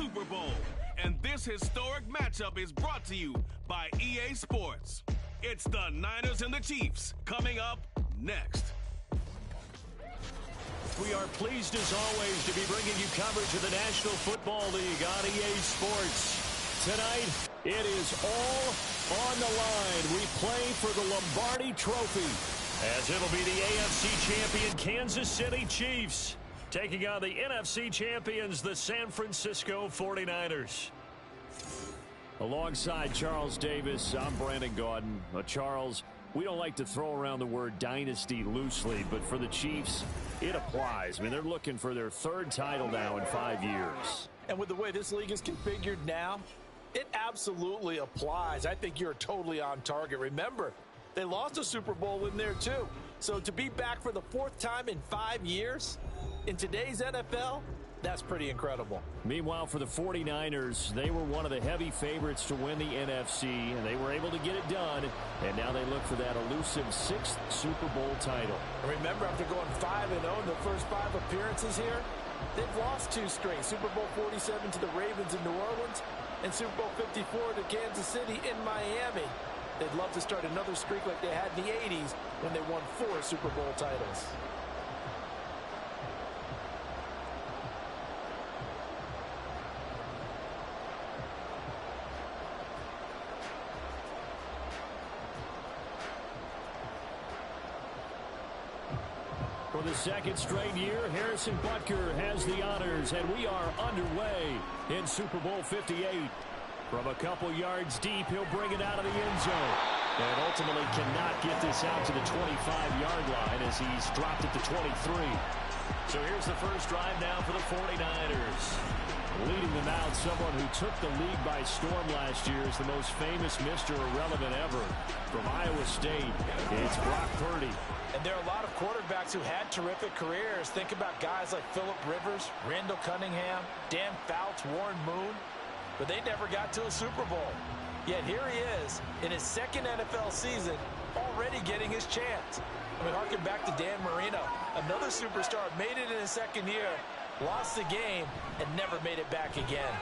Super Bowl. And this historic matchup is brought to you by EA Sports. It's the Niners and the Chiefs coming up next. We are pleased as always to be bringing you coverage of the National Football League on EA Sports. Tonight, it is all on the line. We play for the Lombardi Trophy, as it'll be the AFC champion Kansas City Chiefs taking on the NFC champions, the San Francisco 49ers. Alongside Charles Davis, I'm Brandon Gaudin. Charles, we don't like to throw around the word dynasty loosely, but for the Chiefs, it applies. I mean, they're looking for their third title now in 5 years. And with the way this league is configured now, it absolutely applies. I think you're totally on target. Remember, they lost a Super Bowl in there too. So to be back for the fourth time in 5 years in today's NFL, that's pretty incredible. Meanwhile, for the 49ers, they were one of the heavy favorites to win the NFC, and they were able to get it done, and now they look for that elusive 6th Super Bowl title. Remember, after going 5-0 in their first 5 appearances here, they've lost 2 straight. Super Bowl 47 to the Ravens in New Orleans, and Super Bowl 54 to Kansas City in Miami. They'd love to start another streak like they had in the 80s when they won 4 Super Bowl titles. For the second straight year, Harrison Butker has the honors, and we are underway in Super Bowl 58. From a couple yards deep, he'll bring it out of the end zone, and ultimately cannot get this out to the 25-yard line as he's dropped it to 23. So here's the first drive now for the 49ers. Leading them out, someone who took the league by storm last year is the most famous Mr. Irrelevant ever. From Iowa State, it's Brock Purdy. And there are a lot of quarterbacks who had terrific careers. Think about guys like Phillip Rivers, Randall Cunningham, Dan Fouts, Warren Moon. But they never got to a Super Bowl. Yet here he is in his second NFL season, already getting his chance. I mean, harken back to Dan Marino. Another superstar made it in his second year, lost the game, and never made it back again.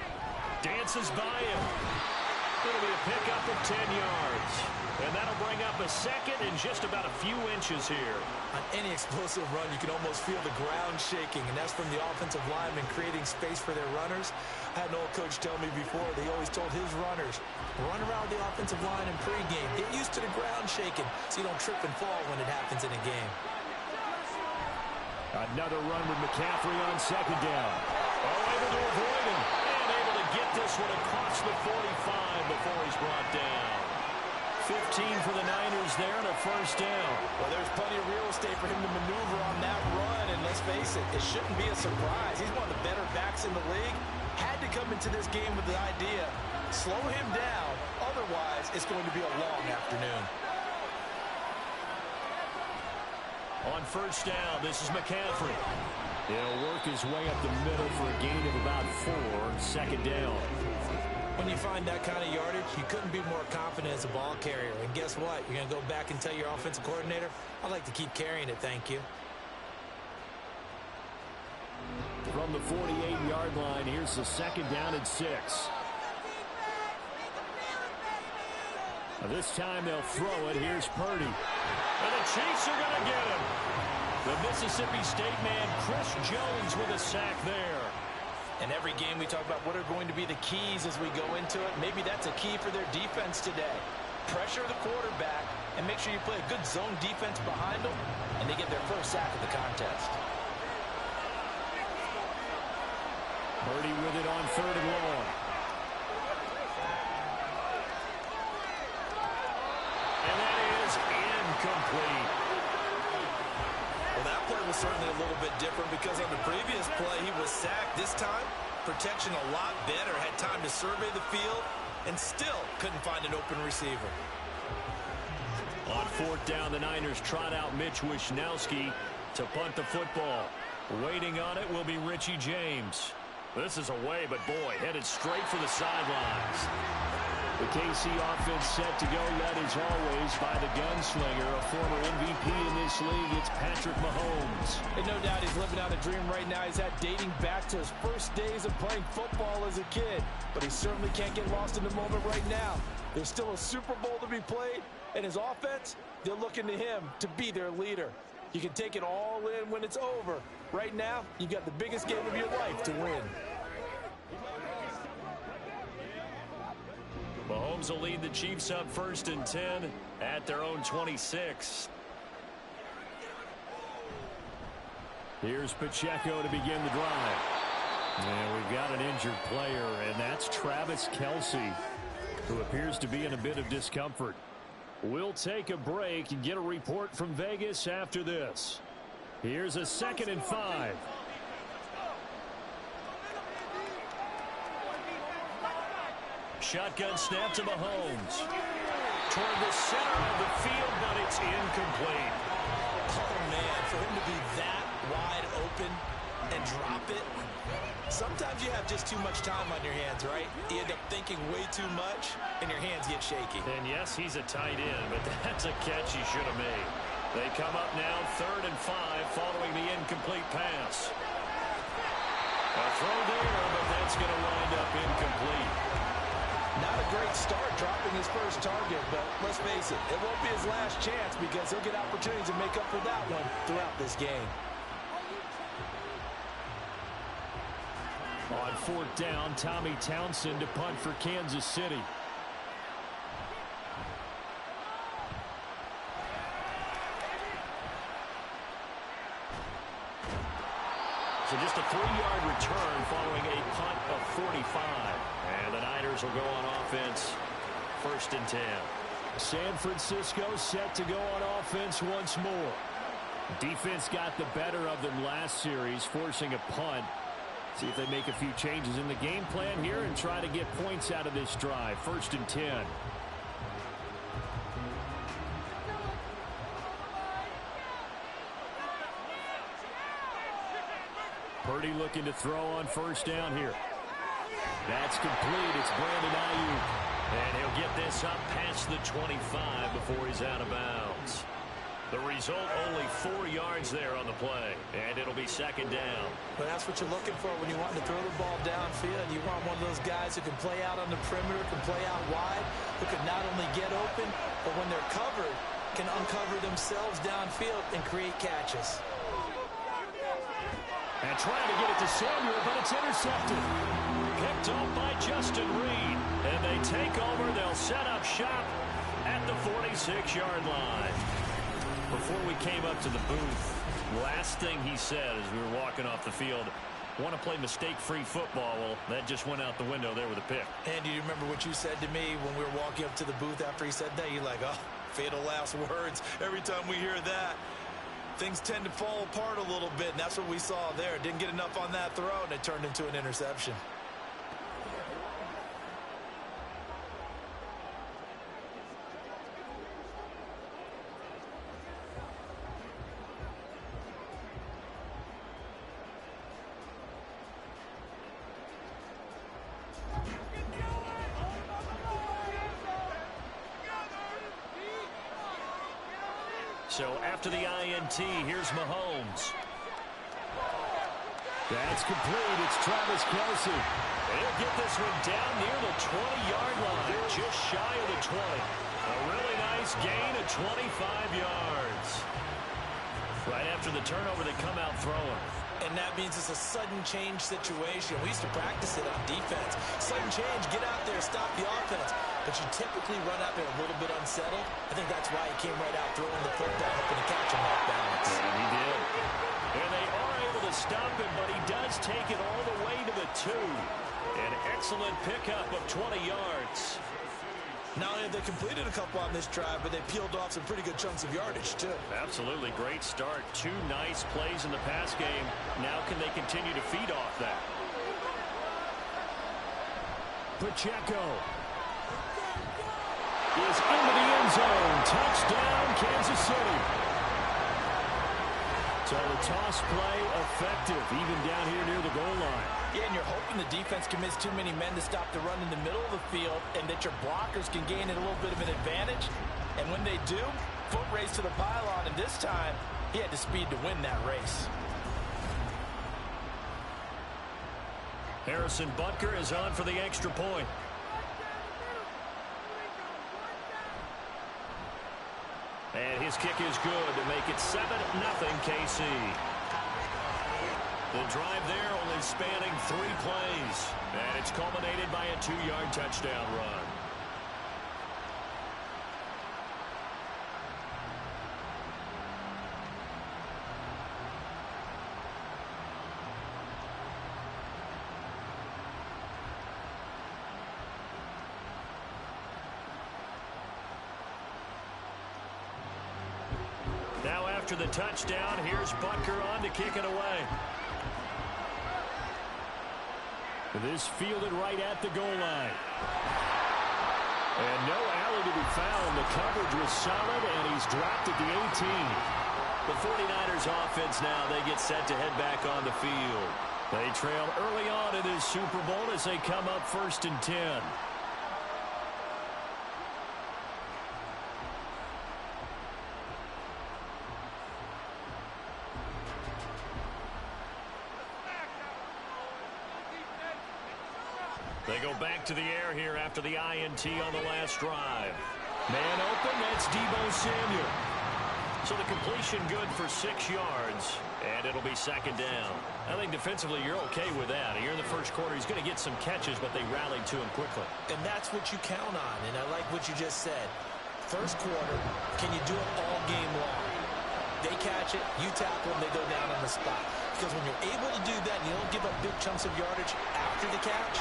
Dances by him. It'll be a pickup of 10 yards. And that'll bring up a second and just about a few inches here. On any explosive run, you can almost feel the ground shaking, and that's from the offensive linemen creating space for their runners. I had an old coach tell me before, they always told his runners, run around the offensive line in pregame. Get used to the ground shaking so you don't trip and fall when it happens in a game. Another run with McCaffrey on second down. Oh, able to avoid him. And able to get this one across the 45 before he's brought down. 15 for the Niners there and a first down. Well, there's plenty of real estate for him to maneuver on that run, and let's face it, it shouldn't be a surprise. He's one of the better backs in the league. Had to come into this game with the idea, slow him down, otherwise it's going to be a long afternoon. On first down, this is McCaffrey. He'll work his way up the middle for a gain of about 4, second down. When you find that kind of yardage, you couldn't be more confident as a ball carrier. And guess what? You're going to go back and tell your offensive coordinator, I'd like to keep carrying it, thank you. From the 48-yard line, here's the second down and 6. This time they'll throw it. Here's Purdy. And the Chiefs are going to get him. The Mississippi State man, Chris Jones, with a sack there. And every game we talk about what are going to be the keys as we go into it. Maybe that's a key for their defense today. Pressure the quarterback and make sure you play a good zone defense behind them, and they get their first sack of the contest. Purdy with it on third and long. And that is incomplete. Well, that play was certainly a little bit different because on the previous play, he was sacked. This time, protection a lot better. Had time to survey the field and still couldn't find an open receiver. On fourth down, the Niners trot out Mitch Wishnowsky to punt the football. Waiting on it will be Richie James. This is away, but boy, headed straight for the sidelines. The KC offense set to go, led as always by the gunslinger, a former MVP in this league. It's Patrick Mahomes. And no doubt he's living out a dream right now. He's had dating back to his first days of playing football as a kid. But he certainly can't get lost in the moment right now. There's still a Super Bowl to be played, and his offense, they're looking to him to be their leader. You can take it all in when it's over. Right now, you've got the biggest game of your life to win. Mahomes will lead the Chiefs up 1st and 10 at their own 26. Here's Pacheco to begin the drive. And we've got an injured player, and that's Travis Kelce, who appears to be in a bit of discomfort. We'll take a break and get a report from Vegas after this. Here's a 2nd and 5. Shotgun snap to Mahomes. Toward the center of the field, but it's incomplete. Oh, man, for him to be that wide open and drop it. Sometimes you have just too much time on your hands, right? You end up thinking way too much, and your hands get shaky. And yes, he's a tight end, but that's a catch he should have made. They come up now 3rd and 5 following the incomplete pass. A throw there, but that's going to wind up incomplete. Not a great start dropping his first target, but let's face it, it won't be his last chance because he'll get opportunities to make up for that one throughout this game. On 4th down, Tommy Townsend to punt for Kansas City. So just a 3-yard return following a punt of 45. And the Niners will go on offense 1st and 10. San Francisco set to go on offense once more. Defense got the better of them last series, forcing a punt. See if they make a few changes in the game plan here and try to get points out of this drive. 1st and 10. Purdy looking to throw on 1st down here. That's complete. It's Brandon Ayuk. And he'll get this up past the 25 before he's out of bounds. The result, only 4 yards there on the play. And it'll be 2nd down. But that's what you're looking for when you want to throw the ball downfield. You want one of those guys who can play out on the perimeter, can play out wide, who can not only get open, but when they're covered, can uncover themselves downfield and create catches. And trying to get it to Samuel, but it's intercepted. Picked off by Justin Reed. And they take over. They'll set up shop at the 46-yard line. Before we came up to the booth, last thing he said as we were walking off the field, want to play mistake-free football. Well, that just went out the window there with a pick. And do you remember what you said to me when we were walking up to the booth after he said that? You're like, oh, fatal last words. Every time we hear that, things tend to fall apart a little bit, and that's what we saw there. Didn't get enough on that throw, and it turned into an interception. So after the INT, here's Mahomes. That's complete. It's Travis Kelce. He'll get this one down near the 20-yard line, just shy of the 20. A really nice gain of 25 yards. Right after the turnover, they come out throwing. And that means it's a sudden change situation. We used to practice it on defense. Sudden change, get out there, stop the offense. But you typically run out there a little bit unsettled. I think that's why he came right out throwing the football, hoping to catch him off balance. And he did. And they are able to stop him, but he does take it all the way to the 2. An excellent pickup of 20 yards. Not only have they completed a couple on this drive, but they peeled off some pretty good chunks of yardage, too. Absolutely. Great start. 2 nice plays in the pass game. Now can they continue to feed off that? Pacheco is into the end zone. Touchdown, Kansas City. So the toss play effective, even down here near the goal line. Yeah, and you're hoping the defense commits too many men to stop the run in the middle of the field and that your blockers can gain a little bit of an advantage. And when they do, foot race to the pylon, and this time he had the speed to win that race. Harrison Butker is on for the extra point. And his kick is good to make it 7-0 KC. The drive there only spanning 3 plays. And it's culminated by a 2-yard touchdown run. Now after the touchdown, here's Butker on to kick it away. This fielded right at the goal line. And no alley to be found. The coverage was solid, and he's dropped at the 18. The 49ers offense now, they get set to head back on the field. They trail early on in this Super Bowl as they come up 1st and 10. They go back to the air here after the INT on the last drive. Man open, that's Deebo Samuel. So the completion good for 6 yards, and it'll be 2nd down. I think defensively you're okay with that. Here in the first quarter, he's going to get some catches, but they rallied to him quickly. And that's what you count on, and I like what you just said. First quarter, can you do it all game long? They catch it, you tackle them, they go down on the spot. Because when you're able to do that and you don't give up big chunks of yardage after the catch,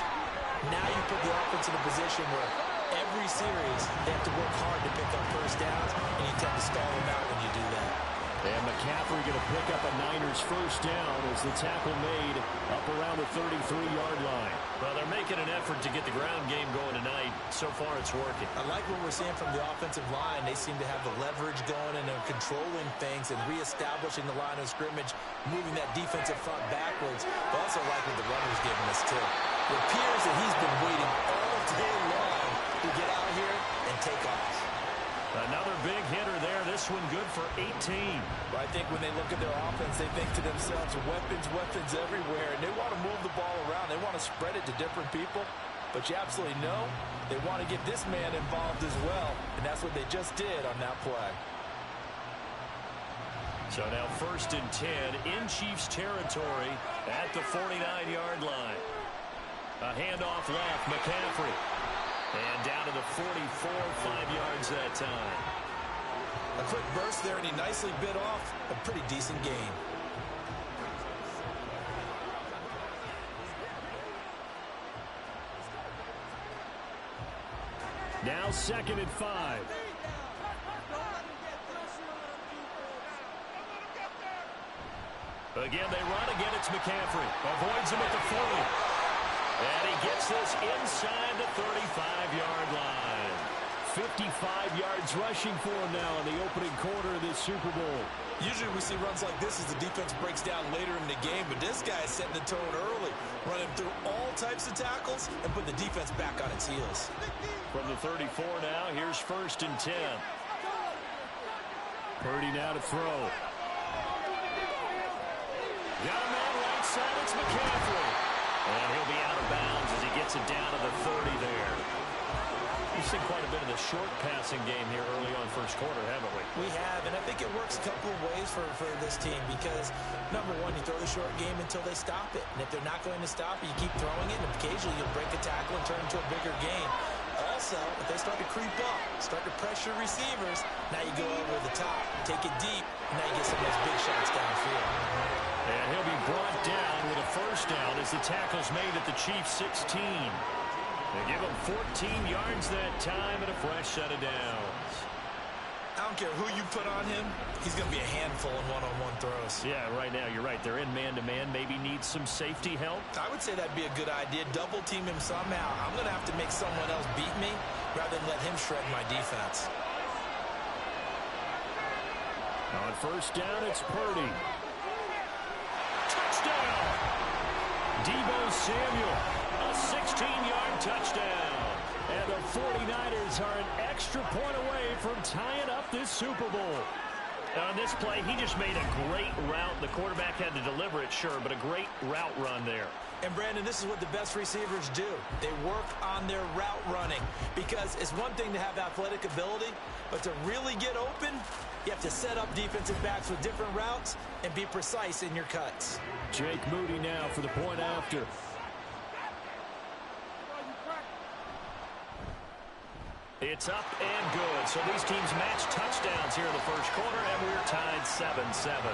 now you put the offense in a position where every series they have to work hard to pick up first downs, and you tend to stall them out when you do that. And McCaffrey going to pick up a Niners first down as the tackle made up around the 33-yard line. Well, they're making an effort to get the ground game going tonight. So far, it's working. I like what we're seeing from the offensive line. They seem to have the leverage going, and they're controlling things and reestablishing the line of scrimmage, moving that defensive front backwards. I also like what the runner's giving us, too. It appears that he's been waiting all day long to get out here and take off. Another big hitter there. This one good for 18. But I think when they look at their offense, they think to themselves, weapons, weapons everywhere. And they want to move the ball around. They want to spread it to different people. But you absolutely know they want to get this man involved as well. And that's what they just did on that play. So now 1st and 10 in Chiefs territory at the 49-yard line. A handoff left, McCaffrey. And down to the 44, 5 yards that time. A quick burst there, and he nicely bit off a pretty decent gain. Now 2nd and 5. Again, they run. Again, it's McCaffrey. Avoids him at the 40. And he gets this inside the 35-yard line. 55 yards rushing for him now in the opening quarter of this Super Bowl. Usually we see runs like this as the defense breaks down later in the game, but this guy is setting the tone early, running through all types of tackles and put the defense back on its heels. From the 34 now, here's 1st and 10. Purdy now to throw. Got a man right side, it's McCaffrey. And he'll be out of bounds as he gets it down to the 30 there. We've seen quite a bit of the short passing game here early on first quarter, haven't we? We have, and I think it works a couple of ways for this team because, number one, you throw the short game until they stop it. And if they're not going to stop it, you keep throwing it, and occasionally you'll break a tackle and turn it into a bigger gain. Also, if they start to creep up, start to pressure receivers, now you go over the top, take it deep, and now you get some of those big shots downfield. And he'll be brought down with a first down as the tackle's made at the Chiefs' 16. They give him 14 yards that time and a fresh set of downs. I don't care who you put on him, he's going to be a handful in one-on-one throws. Yeah, right now, you're right. They're in man-to-man, maybe needs some safety help. I would say that'd be a good idea. Double team him somehow. I'm going to have to make someone else beat me rather than let him shred my defense. On first down, it's Purdy. touchdown. Deebo Samuel, a 16-yard touchdown. And the 49ers are an extra point away from tying up this Super Bowl. On this play, he just made a great route. The quarterback had to deliver it, sure, but a great route run there. And, Brandon, this is what the best receivers do. They work on their route running because it's one thing to have athletic ability, but to really get open, you have to set up defensive backs with different routes and be precise in your cuts. Jake Moody now for the point after. It's up and good. So these teams match touchdowns here in the first quarter, and we're tied 7-7.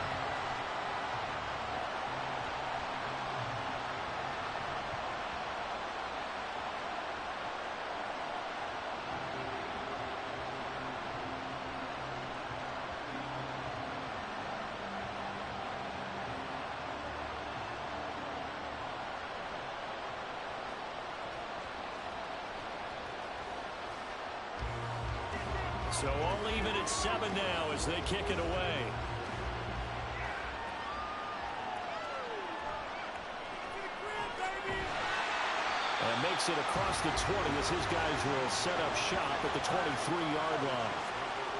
So all even at 7 now as they kick it away. And makes it across the 20 as his guys will set up shop at the 23-yard line.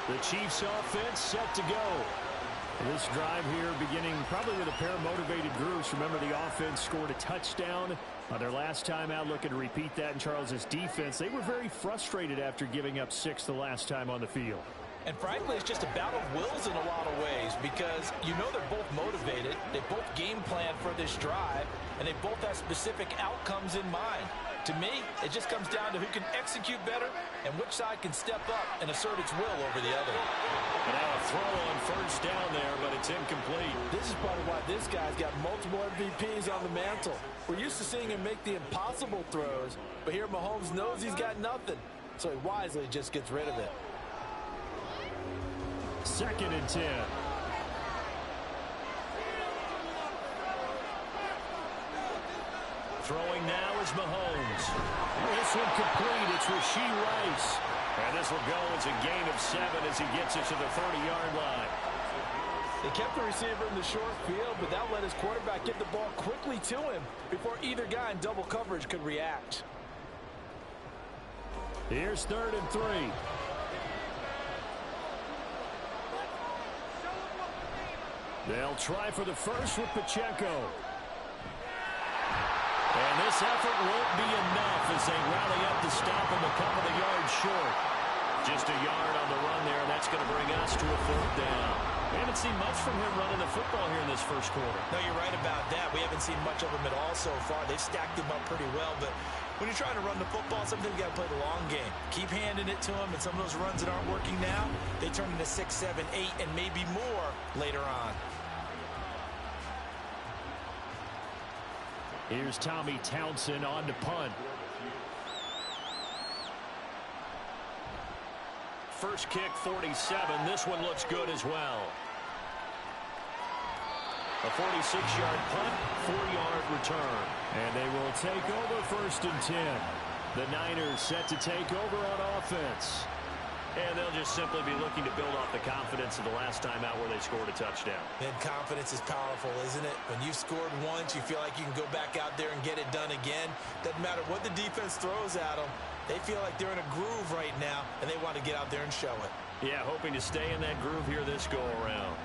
The Chiefs offense set to go. This drive here beginning probably with a pair of motivated groups. Remember, the offense scored a touchdown on their last time out, looking to repeat that in Charles's defense. They were very frustrated after giving up 6 the last time on the field. And frankly, it's just a battle of wills in a lot of ways because you know they're both motivated, they both game plan for this drive, and they both have specific outcomes in mind. To me, it just comes down to who can execute better and which side can step up and assert its will over the other. And now a throw on first down there, but it's incomplete. This is part of why this guy's got multiple MVPs on the mantle. We're used to seeing him make the impossible throws, but here Mahomes knows he's got nothing, so he wisely just gets rid of it. 2nd and 10. Throwing now is Mahomes. This one complete. It's Rashee Rice. And this will go as a gain of 7 as he gets it to the 30-yard line. They kept the receiver in the short field, but that let his quarterback get the ball quickly to him before either guy in double coverage could react. Here's 3rd and 3. They'll try for the first with Pacheco. And this effort won't be enough as they rally up to stop him a couple of yards short. Just a yard on the run there, and that's going to bring us to a 4th down. We haven't seen much from him running the football here in this first quarter. No, you're right about that. We haven't seen much of him at all so far. They've stacked him up pretty well, but when you're trying to run the football, sometimes you got to play the long game. Keep handing it to him, and some of those runs that aren't working now, they turn into 6, 7, 8, and maybe more later on. Here's Tommy Townsend on to punt. First kick, 47. This one looks good as well. A 46-yard punt, 4-yard return. And they will take over 1st and 10. The Niners set to take over on offense. And they'll just simply be looking to build off the confidence of the last time out where they scored a touchdown. And confidence is powerful, isn't it? When you've scored once, you feel like you can go back out there and get it done again. Doesn't matter what the defense throws at them. They feel like they're in a groove right now, and they want to get out there and show it. Yeah, hoping to stay in that groove here this go-around.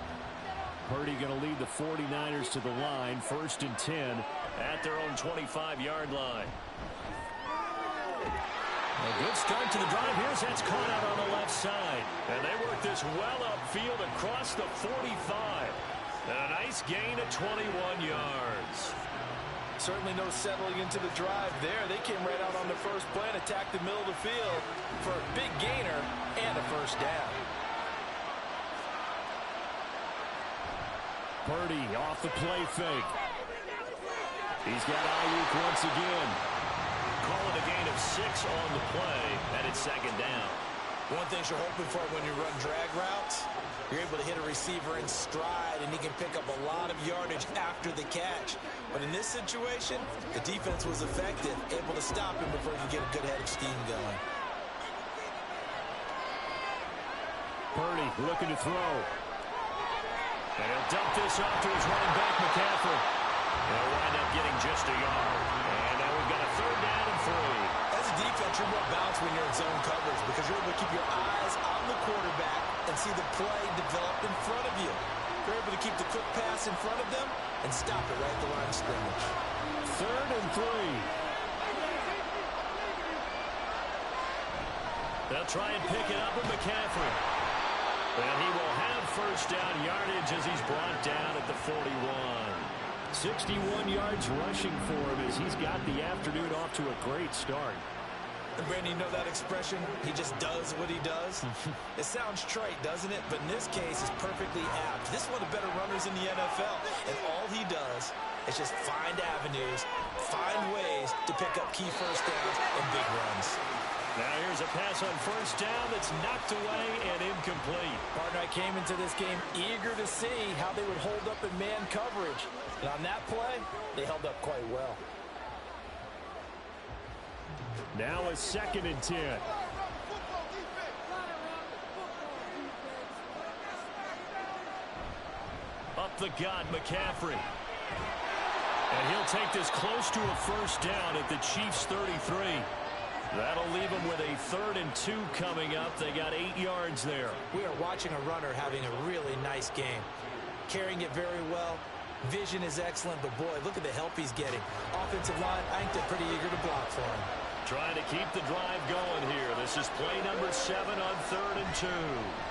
Purdy going to lead the 49ers to the line, 1st and 10. At their own 25-yard line. A good start to the drive. Here's that's caught out on the left side. And they work this well upfield across the 45. And a nice gain of 21 yards. Certainly no settling into the drive there. They came right out on the first play and attacked the middle of the field for a big gainer and a first down. Purdy off the play fake. He's got Ayuk once again. Call it a gain of 6 on the play, and it's 2nd down. One thing you're hoping for when you run drag routes, you're able to hit a receiver in stride, and he can pick up a lot of yardage after the catch. But in this situation, the defense was effective, able to stop him before he could get a good head of steam going. Purdy looking to throw. And he'll dump this off to his running back, McCaffrey. They'll wind up getting just a yard. And now we've got a 3rd down and 3. As a defense, you're more balanced when you're in zone coverage because you're able to keep your eyes on the quarterback and see the play develop in front of you. You're able to keep the quick pass in front of them and stop it right at the line of scrimmage. 3rd and 3. They'll try and pick it up with McCaffrey. And he will have 1st down yardage as he's brought down at the 41. 61 yards rushing for him as he's got the afternoon off to a great start. And Brandon, you know that expression? He just does what he does? It sounds trite, doesn't it? But in this case, it's perfectly apt. This is one of the better runners in the NFL. And all he does is just find avenues, find ways to pick up key 1st downs and big runs. Now here's a pass on 1st down that's knocked away and incomplete. Partner, I came into this game eager to see how they would hold up in man coverage. And on that play, they held up quite well. Now a 2nd and 10. Up the gut, McCaffrey. And he'll take this close to a 1st down at the Chiefs' 33. That'll leave them with a 3rd and 2 coming up. They got 8 yards there. We are watching a runner having a really nice game. Carrying it very well. Vision is excellent, but boy, look at the help he's getting. Offensive line, I think they're pretty eager to block for him. Trying to keep the drive going here. This is play number 7 on 3rd and 2.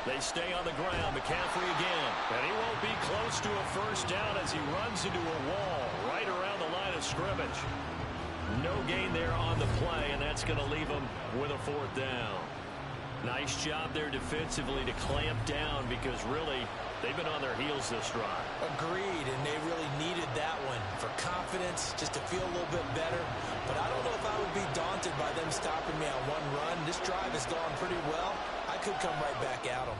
They stay on the ground. McCaffrey again. And he won't be close to a 1st down as he runs into a wall right around the line of scrimmage. No gain there on the play, and that's going to leave him with a 4th down. Nice job there defensively to clamp down because really they've been on their heels this drive. Agreed, and they really needed that one for confidence, just to feel a little bit better. But I don't know if I would be daunted by them stopping me on one run. This drive has gone pretty well. I could come right back at them.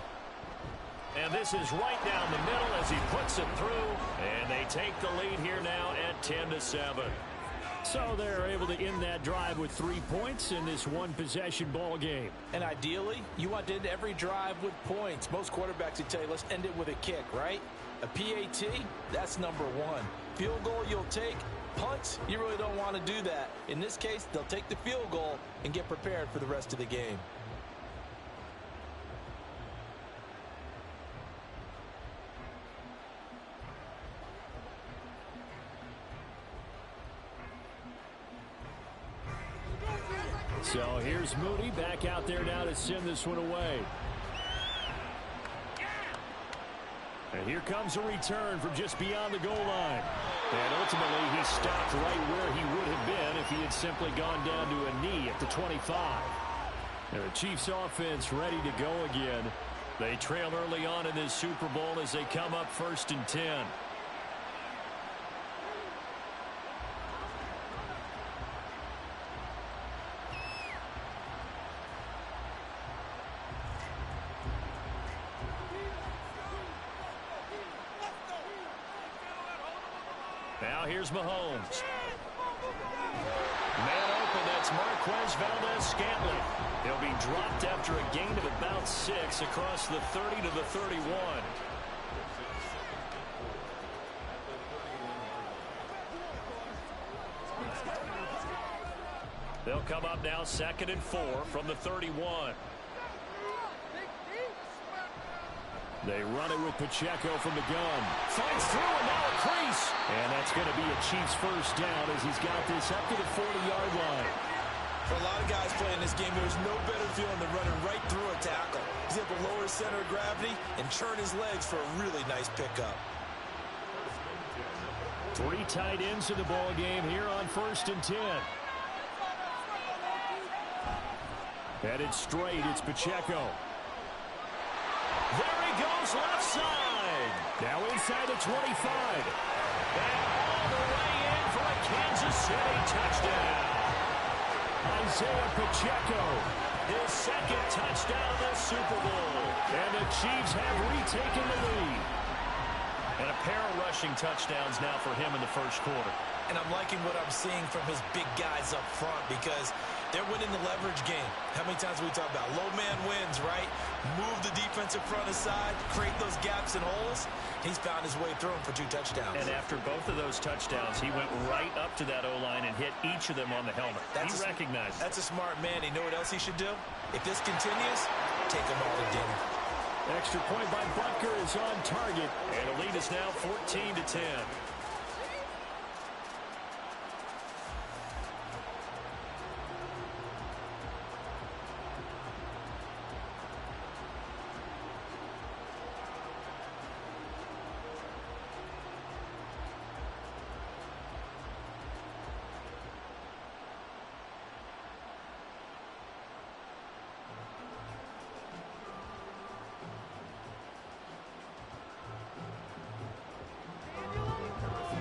And this is right down the middle as he puts it through, and they take the lead here now at 10-7. So they're able to end that drive with 3 points in this one-possession ball game. And ideally, you want to end every drive with points. Most quarterbacks would tell you, let's end it with a kick, right? A PAT, that's number 1. Field goal you'll take. Punts, you really don't want to do that. In this case, they'll take the field goal and get prepared for the rest of the game. So here's Mooney back out there now to send this one away. And here comes a return from just beyond the goal line. And ultimately he stopped right where he would have been if he had simply gone down to a knee at the 25. And the Chiefs offense ready to go again. They trail early on in this Super Bowl as they come up 1st and 10. Now here's Mahomes. Man open, that's Marquez Valdez-Scantling. He'll be dropped after a gain of about 6 across the 30 to the 31. They'll come up now 2nd and 4 from the 31. They run it with Pacheco from the gun. Finds through and now a crease. And that's going to be a Chiefs 1st down as he's got this up to the 40-yard line. For a lot of guys playing this game, there's no better feeling than running right through a tackle. He's able to lower his center of gravity and churn his legs for a really nice pickup. 3 tight ends in the ball game here on 1st and 10. Headed straight, it's Pacheco. There he goes, left side. Now inside the 25. And all the way in for a Kansas City touchdown. Isaiah Pacheco, his 2nd touchdown of the Super Bowl. And the Chiefs have retaken the lead. And a pair of rushing touchdowns now for him in the 1st quarter. And I'm liking what I'm seeing from his big guys up front because They're winning the leverage game. How many times we talk about low man wins, right? Move the defensive front aside, create those gaps and holes. He's found his way through them for 2 touchdowns. And after both of those touchdowns, he went right up to that O-line and hit each of them on the helmet. He recognized it. That's a smart man. You know what else he should do? If this continues, take them all to dinner. Extra point by Butker is on target, and the lead is now 14-10.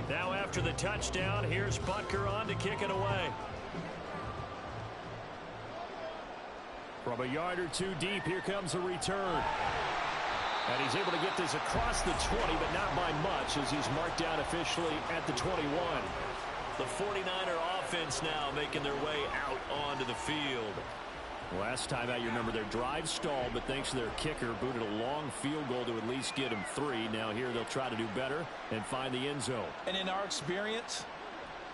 Now after the touchdown, here's Butker on to kick it away. From a yard or 2 deep, here comes a return. And he's able to get this across the 20, but not by much as he's marked down officially at the 21. The 49er offense now making their way out onto the field. Last time out, you remember their drive stalled, but thanks to their kicker, booted a long field goal to at least get them 3. Now here they'll try to do better and find the end zone. And in our experience,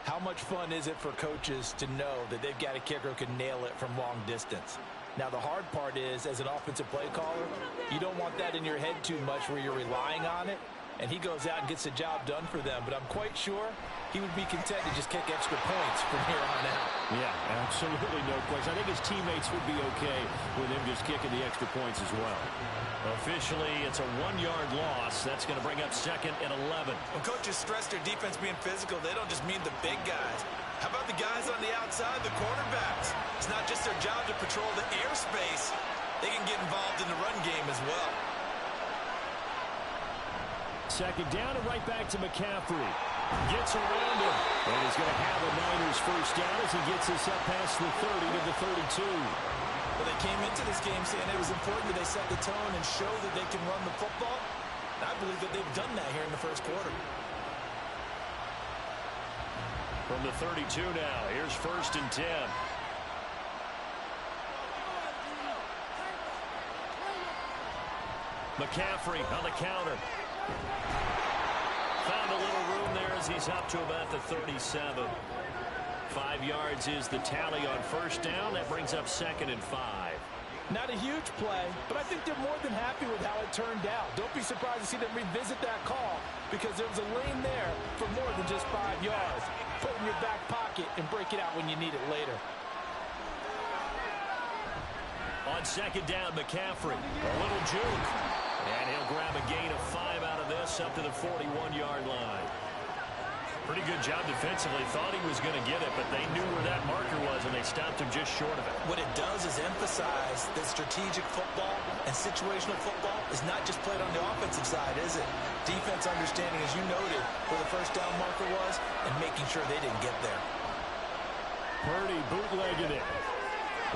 how much fun is it for coaches to know that they've got a kicker who can nail it from long distance? Now the hard part is, as an offensive play caller, you don't want that in your head too much where you're relying on it. And he goes out and gets the job done for them. But I'm quite sure he would be content to just kick extra points from here on out. Yeah, absolutely no question. I think his teammates would be okay with him just kicking the extra points as well. Officially, it's a 1-yard loss. That's going to bring up 2nd and 11. When coaches stress their defense being physical, they don't just mean the big guys. How about the guys on the outside, the cornerbacks? It's not just their job to patrol the airspace. They can get involved in the run game as well. 2nd down and right back to McCaffrey. Gets around him. And he's going to have a Niners first down as he gets this up past the 30 to the 32. Well, they came into this game saying it was important that they set the tone and show that they can run the football. And I believe that they've done that here in the first quarter. From the 32 now, here's 1st and 10. McCaffrey on the counter. Found a little room there as he's up to about the 37. 5 yards is the tally on 1st down. That brings up 2nd and 5. Not a huge play, but I think they're more than happy with how it turned out. Don't be surprised to see them revisit that call because there was a lane there for more than just 5 yards. Put it in your back pocket and break it out when you need it later. On 2nd down, McCaffrey. A little juke. And he'll grab a gain of 5 out of this up to the 41-yard line. Pretty good job defensively. Thought he was going to get it, but they knew where that marker was, and they stopped him just short of it. What it does is emphasize that strategic football and situational football is not just played on the offensive side, is it? Defense understanding, as you noted, where the 1st down marker was and making sure they didn't get there. Purdy bootlegging it.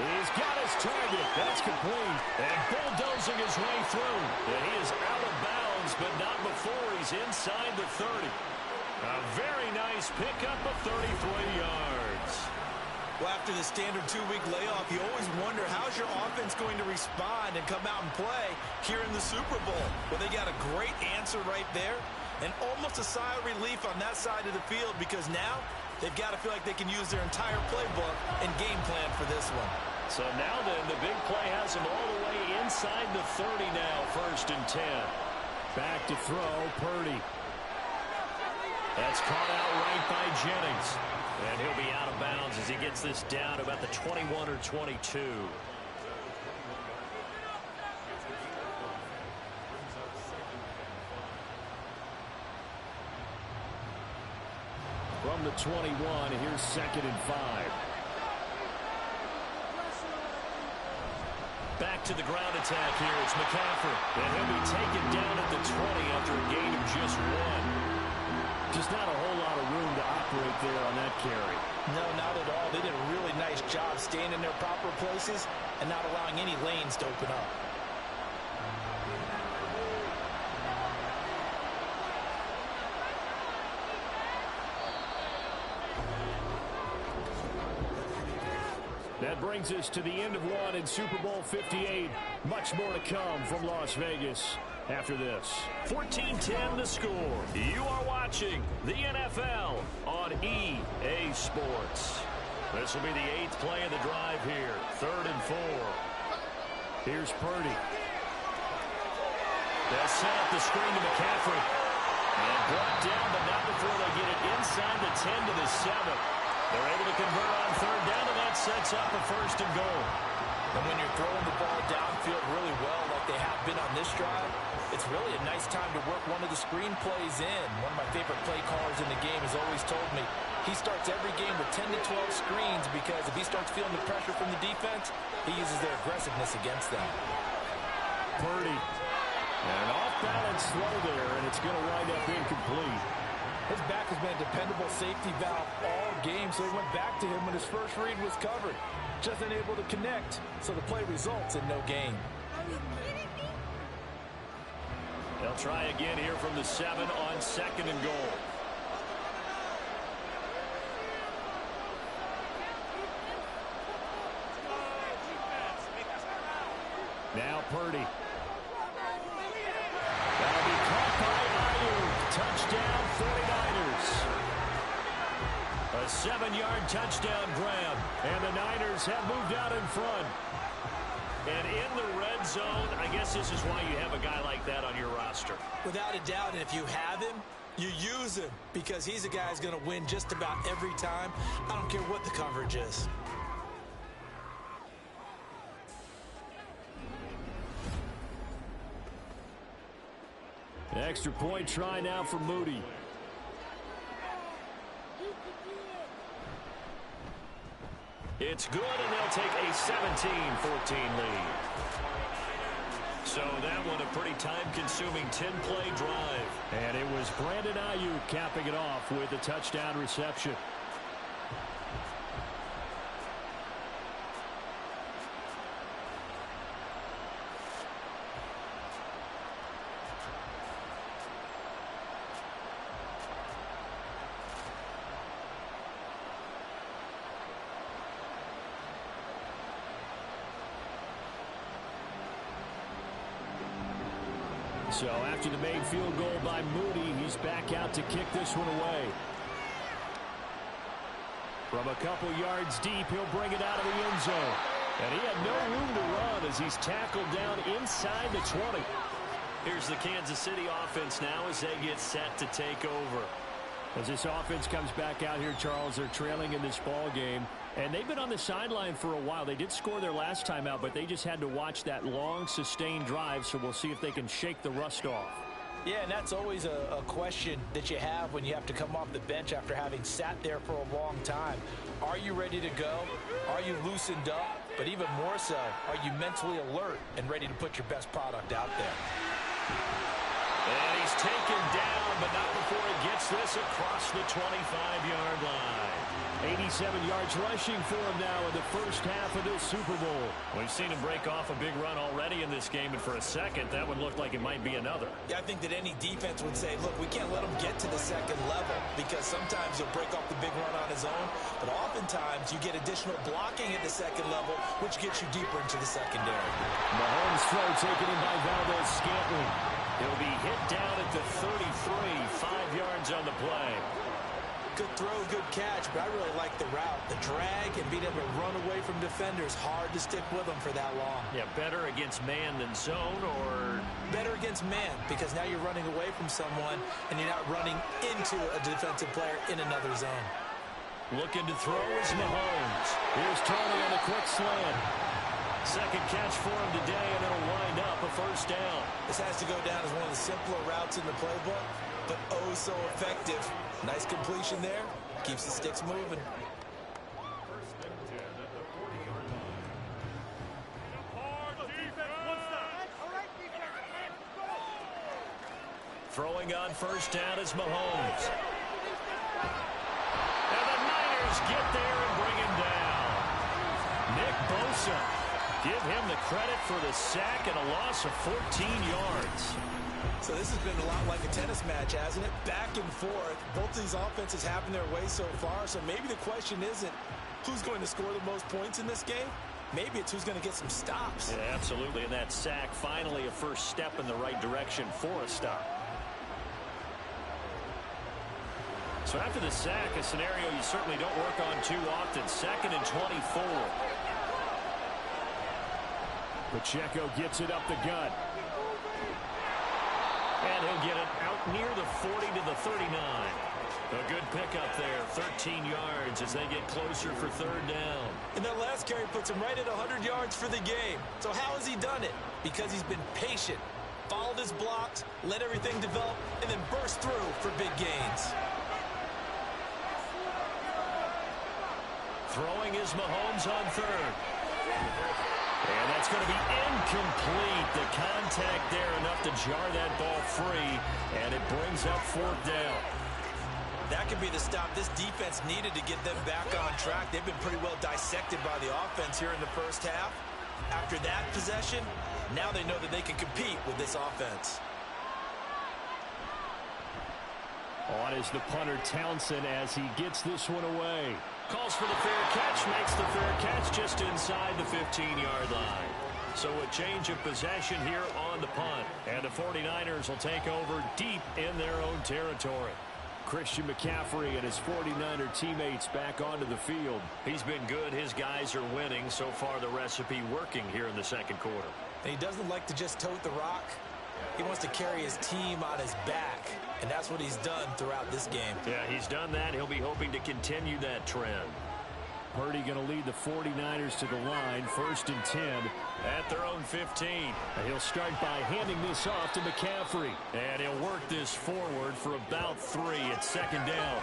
He's got his target. That's complete. And bulldozing his way through. And he is out of bounds, but not before he's inside the 30. A very nice pickup of 33 yards. Well, after the standard 2-week layoff, you always wonder how's your offense going to respond and come out and play here in the Super Bowl. Well, they got a great answer right there and almost a sigh of relief on that side of the field because now they've got to feel like they can use their entire playbook and game plan for this one. So now then, the big play has him all the way inside the 30 now, 1st and 10. Back to throw, Purdy. That's caught out right by Jennings. And he'll be out of bounds as he gets this down to about the 21 or 22. From the 21, here's 2nd and 5. Back to the ground attack here. It's McCaffrey. And he'll be taken down at the 20 after a gain of just 1. Just not a whole lot of room to operate there on that carry. No, not at all. They did a really nice job staying in their proper places and not allowing any lanes to open up. brings us to the end of one in Super Bowl 58. Much more to come from Las Vegas after this. 14-10 the score. You are watching the NFL on EA Sports. This will be the 8th play of the drive here. 3rd and 4. Here's Purdy. They'll set up the screen to McCaffrey. And brought down, but not before they get it inside the 10 to the 7. They're able to convert on 3rd down, and that sets up a 1st and goal. And when you're throwing the ball downfield really well like they have been on this drive, it's really a nice time to work one of the screen plays in. One of my favorite play callers in the game has always told me he starts every game with 10 to 12 screens because if he starts feeling the pressure from the defense, he uses their aggressiveness against them. Purdy. And an off-balance throw there, and it's going to wind up incomplete. His back has been a dependable safety valve all game, so he went back to him when his first read was covered. Just unable to connect, so the play results in no gain. They'll try again here from the 7 on 2nd and goal. Now Purdy. That'll be caught by Ayuk. Touchdown 49ers. A 7-yard touchdown grab. And the Niners have moved out in front. And in the red zone, I guess this is why you have a guy like that on your roster. Without a doubt, and if you have him, you use him because he's a guy who's going to win just about every time. I don't care what the coverage is. Extra point try now for Moody. It's good, and they'll take a 17-14 lead. So that one a pretty time-consuming 10-play drive. And it was Brandon Ayuk capping it off with a touchdown reception. So after the made field goal by Moody, he's back out to kick this one away. From a couple yards deep, he'll bring it out of the end zone. And he had no room to run as he's tackled down inside the 20. Here's the Kansas City offense now as they get set to take over. As this offense comes back out here, Charles, they're trailing in this ball game. And they've been on the sideline for a while. They did score their last time out, but they just had to watch that long, sustained drive, so we'll see if they can shake the rust off. Yeah, and that's always a question that you have when you have to come off the bench after having sat there for a long time. Are you ready to go? Are you loosened up? But even more so, are you mentally alert and ready to put your best product out there? And he's taken down, but not before he gets this across the 25-yard line. 87 yards rushing for him now in the first half of this Super Bowl. We've seen him break off a big run already in this game, and for a second, that one looked like it might be another. Yeah, I think that any defense would say, look, we can't let him get to the second level because sometimes he'll break off the big run on his own, but oftentimes you get additional blocking at the second level, which gets you deeper into the secondary. Mahomes' throw taken in by Valdez-Scantling. He'll be hit down at the 33, 5 yards on the play. Good throw, good catch, but I really like the route. The drag and being able to run away from defenders, hard to stick with them for that long. Yeah, better against man than zone, or? Better against man, because now you're running away from someone and you're not running into a defensive player in another zone. Looking to throw is Mahomes. Here's Tony on a quick slant. Second catch for him today, and it'll wind up a first down. This has to go down as one of the simpler routes in the playbook, but oh so effective. Nice completion there. Keeps the sticks moving. Throwing on first down is Mahomes. And the Niners get there and bring him down. Nick Bosa. Give him the credit for the sack and a loss of 14 yards. So this has been a lot like a tennis match, hasn't it? Back and forth. Both of these offenses having their way so far, so maybe the question isn't who's going to score the most points in this game? Maybe it's who's going to get some stops. Yeah, absolutely. And that sack, finally a first step in the right direction for a stop. So after the sack, a scenario you certainly don't work on too often. 2nd and 24. Pacheco gets it up the gut. And he'll get it out near the 40 to the 39. A good pickup there, 13 yards as they get closer for 3rd down. And that last carry puts him right at 100 yards for the game. So how has he done it? Because he's been patient, followed his blocks, let everything develop, and then burst through for big gains. Throwing is Mahomes on 3rd. And that's going to be incomplete. The contact there enough to jar that ball free, and it brings up 4th down. That could be the stop this defense needed to get them back on track. They've been pretty well dissected by the offense here in the first half. After that possession, now they know that they can compete with this offense. On is the punter Townsend as he gets this one away. Calls for the fair catch, makes the fair catch just inside the 15-yard line. So a change of possession here on the punt. And the 49ers will take over deep in their own territory. Christian McCaffrey and his 49er teammates back onto the field. He's been good. His guys are winning. So far, the recipe working here in the 2nd quarter. And he doesn't like to just tote the rock. He wants to carry his team on his back. And that's what he's done throughout this game. Yeah, he's done that. He'll be hoping to continue that trend. Purdy going to lead the 49ers to the line. 1st and 10 at their own 15. And he'll start by handing this off to McCaffrey. And he'll work this forward for about 3 at 2nd down.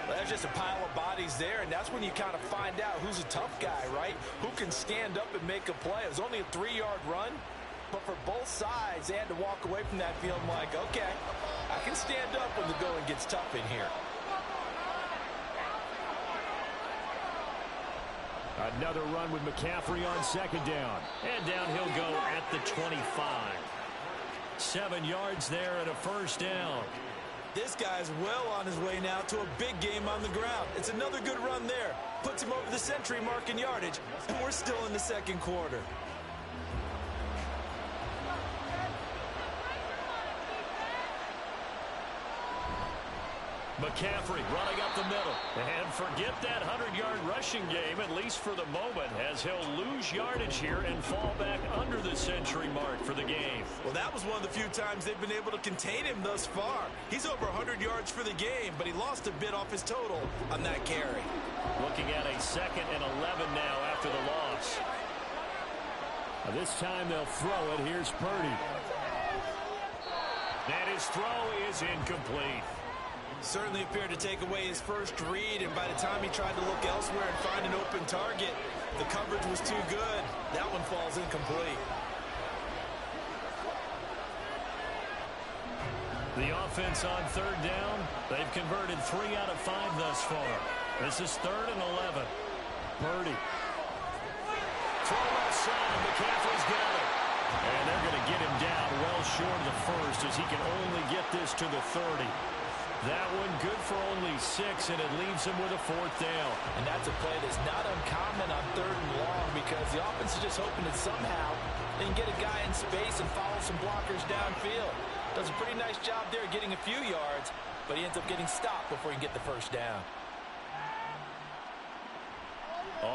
Well, there's just a pile of bodies there, and that's when you kind of find out who's a tough guy, right? Who can stand up and make a play. It was only a 3-yard run, but for both sides, they had to walk away from that feeling like, okay, I can stand up when the going gets tough in here. Another run with McCaffrey on 2nd down. And down he'll go at the 25. 7 yards there and a 1st down. This guy's well on his way now to a big game on the ground. It's another good run there. Puts him over the century mark in yardage. And we're still in the 2nd quarter. McCaffrey running up the middle. And forget that 100-yard rushing game, at least for the moment, as he'll lose yardage here and fall back under the century mark for the game. Well, that was one of the few times they've been able to contain him thus far. He's over 100 yards for the game, but he lost a bit off his total on that carry. Looking at a 2nd and 11 now after the loss. This time they'll throw it. Here's Purdy. And his throw is incomplete. Certainly appeared to take away his first read, and by the time he tried to look elsewhere and find an open target, the coverage was too good. That one falls incomplete. The offense on 3rd down, they've converted 3 out of 5 thus far. This is 3rd and 11. Purdy. Throw outside, McCaffrey's got it. And they're going to get him down well short of the 1st as he can only get this to the 30. That one good for only 6, and it leaves him with a 4th down. And that's a play that's not uncommon on 3rd and long because the offense is just hoping that somehow they can get a guy in space and follow some blockers downfield. Does a pretty nice job there getting a few yards, but he ends up getting stopped before he can get the 1st down.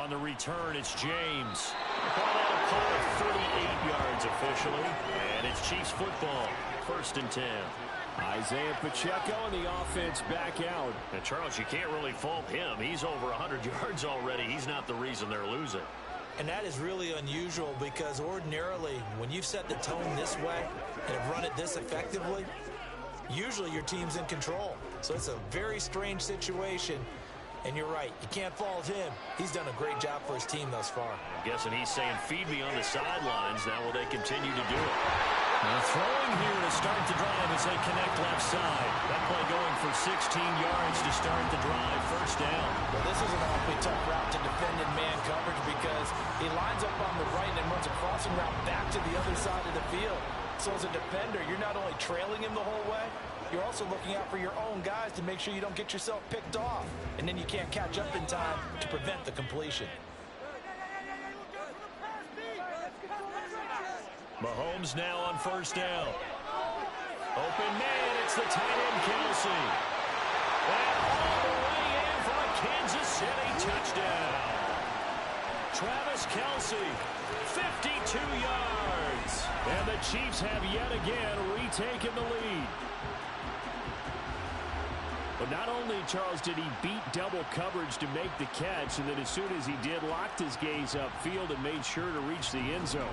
On the return, it's James. Ball out of play of 38 yards officially, and it's Chiefs football. 1st and 10. Isaiah Pacheco and the offense back out. And Charles, you can't really fault him. He's over 100 yards already. He's not the reason they're losing. And that is really unusual because ordinarily, when you've set the tone this way and have run it this effectively, usually your team's in control. So it's a very strange situation. And you're right, you can't fault him. He's done a great job for his team thus far. I'm guessing he's saying, feed me on the sidelines. Now will they continue to do it? Now throwing here to start the drive as they connect left side. That play going for 16 yards to start the drive. 1st down. Well, this is an awfully tough route to defend in man coverage because he lines up on the right and runs a crossing route back to the other side of the field. So as a defender, you're not only trailing him the whole way, you're also looking out for your own guys to make sure you don't get yourself picked off. And then you can't catch up in time to prevent the completion. Mahomes now on first down. Open man, it's the tight end Kelsey. And all the way in for a Kansas City touchdown. Travis Kelsey, 52 yards. And the Chiefs have yet again retaken the lead. But not only, Charles, did he beat double coverage to make the catch, and then as soon as he did, locked his gaze upfield and made sure to reach the end zone.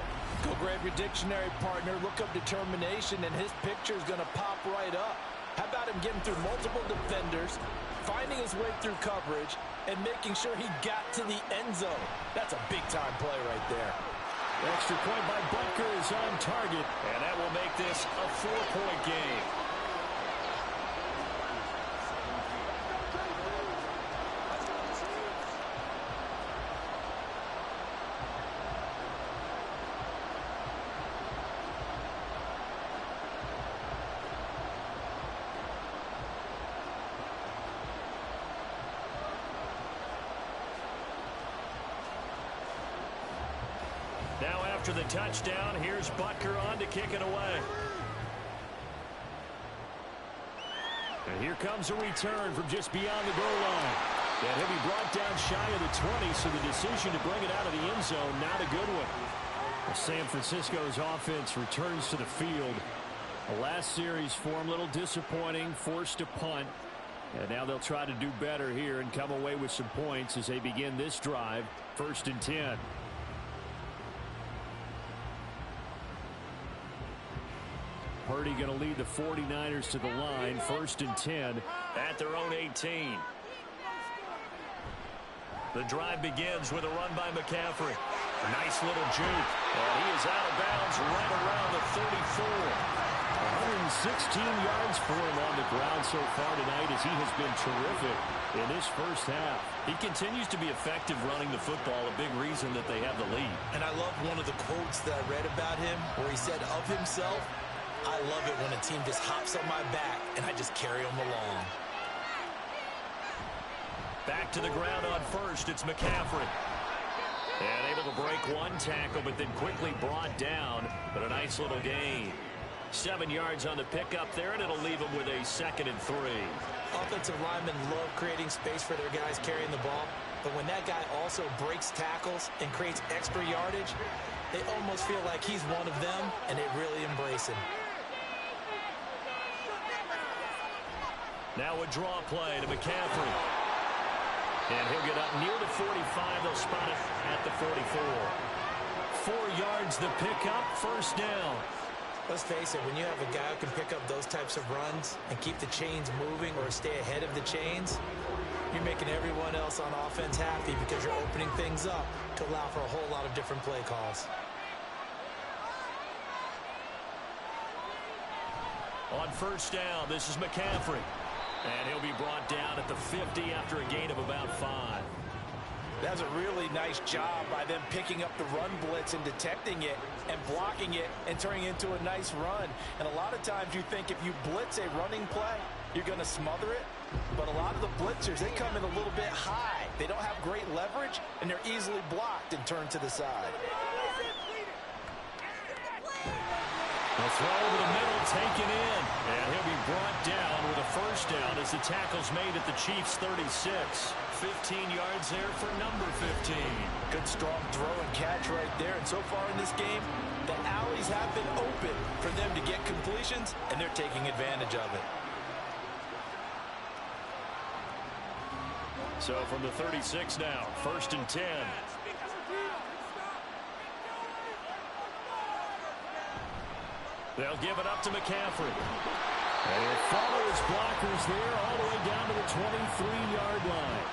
Go grab your dictionary, partner. Look up determination, and his picture is going to pop right up. How about him getting through multiple defenders, finding his way through coverage, and making sure he got to the end zone? That's a big-time play right there. Extra point by Butker is on target, and that will make this a 4-point game. Now after the touchdown, here's Butker on to kick it away. And here comes a return from just beyond the goal line. And he'll be brought down shy of the 20, so the decision to bring it out of the end zone, not a good one. Well, San Francisco's offense returns to the field. The last series for him, a little disappointing, forced to punt. And now they'll try to do better here and come away with some points as they begin this drive, 1st and 10. Purdy going to lead the 49ers to the line, 1st and 10 at their own 18. The drive begins with a run by McCaffrey. A nice little juke. And he is out of bounds right around the 34. 116 yards for him on the ground so far tonight as he has been terrific in this first half. He continues to be effective running the football, a big reason that they have the lead. And I love one of the quotes that I read about him where he said of himself, "I love it when a team just hops on my back and I just carry them along." Back to the ground on first, it's McCaffrey. And able to break one tackle, but then quickly brought down. But a nice little gain. 7 yards on the pickup there, and it'll leave him with a 2nd and 3. Offensive linemen love creating space for their guys carrying the ball. But when that guy also breaks tackles and creates extra yardage, they almost feel like he's one of them, and they really embrace him. Now a draw play to McCaffrey. And he'll get up near the 45. They'll spot it at the 44. 4 yards the pickup, 1st down. Let's face it, when you have a guy who can pick up those types of runs and keep the chains moving or stay ahead of the chains, you're making everyone else on offense happy because you're opening things up to allow for a whole lot of different play calls. On 1st down, this is McCaffrey. And he'll be brought down at the 50 after a gain of about 5. That's a really nice job by them picking up the run blitz and detecting it and blocking it and turning it into a nice run. And a lot of times you think if you blitz a running play, you're going to smother it. But a lot of the blitzers, they come in a little bit high. They don't have great leverage, and they're easily blocked and turned to the side. The throw over the middle taken in. And he'll be brought down with a 1st down as the tackle's made at the Chiefs' 36. 15 yards there for number 15. Good strong throw and catch right there. And so far in this game, the alleys have been open for them to get completions, and they're taking advantage of it. So from the 36 now, 1st and 10. They'll give it up to McCaffrey. And he'll follow his blockers there all the way down to the 23-yard line.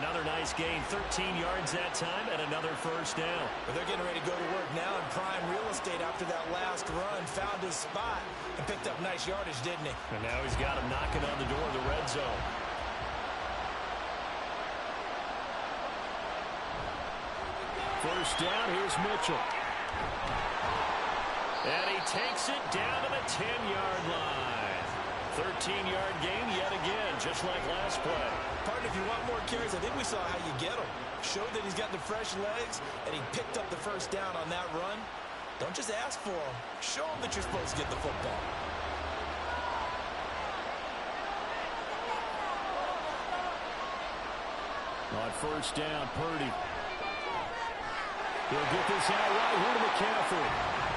Another nice gain, 13 yards that time, and another 1st down. But they're getting ready to go to work now in prime real estate after that last run. Found his spot and picked up nice yardage, didn't he? And now he's got him knocking on the door of the red zone. First down, here's Mitchell. And he takes it down to the 10-yard line. 13-yard gain yet again, just like last play. Partner, if you want more carries, I think we saw how you get him. Showed that he's got the fresh legs, and he picked up the first down on that run. Don't just ask for him. Show him that you're supposed to get the football. On first down, Purdy. He'll get this out right here to McCaffrey.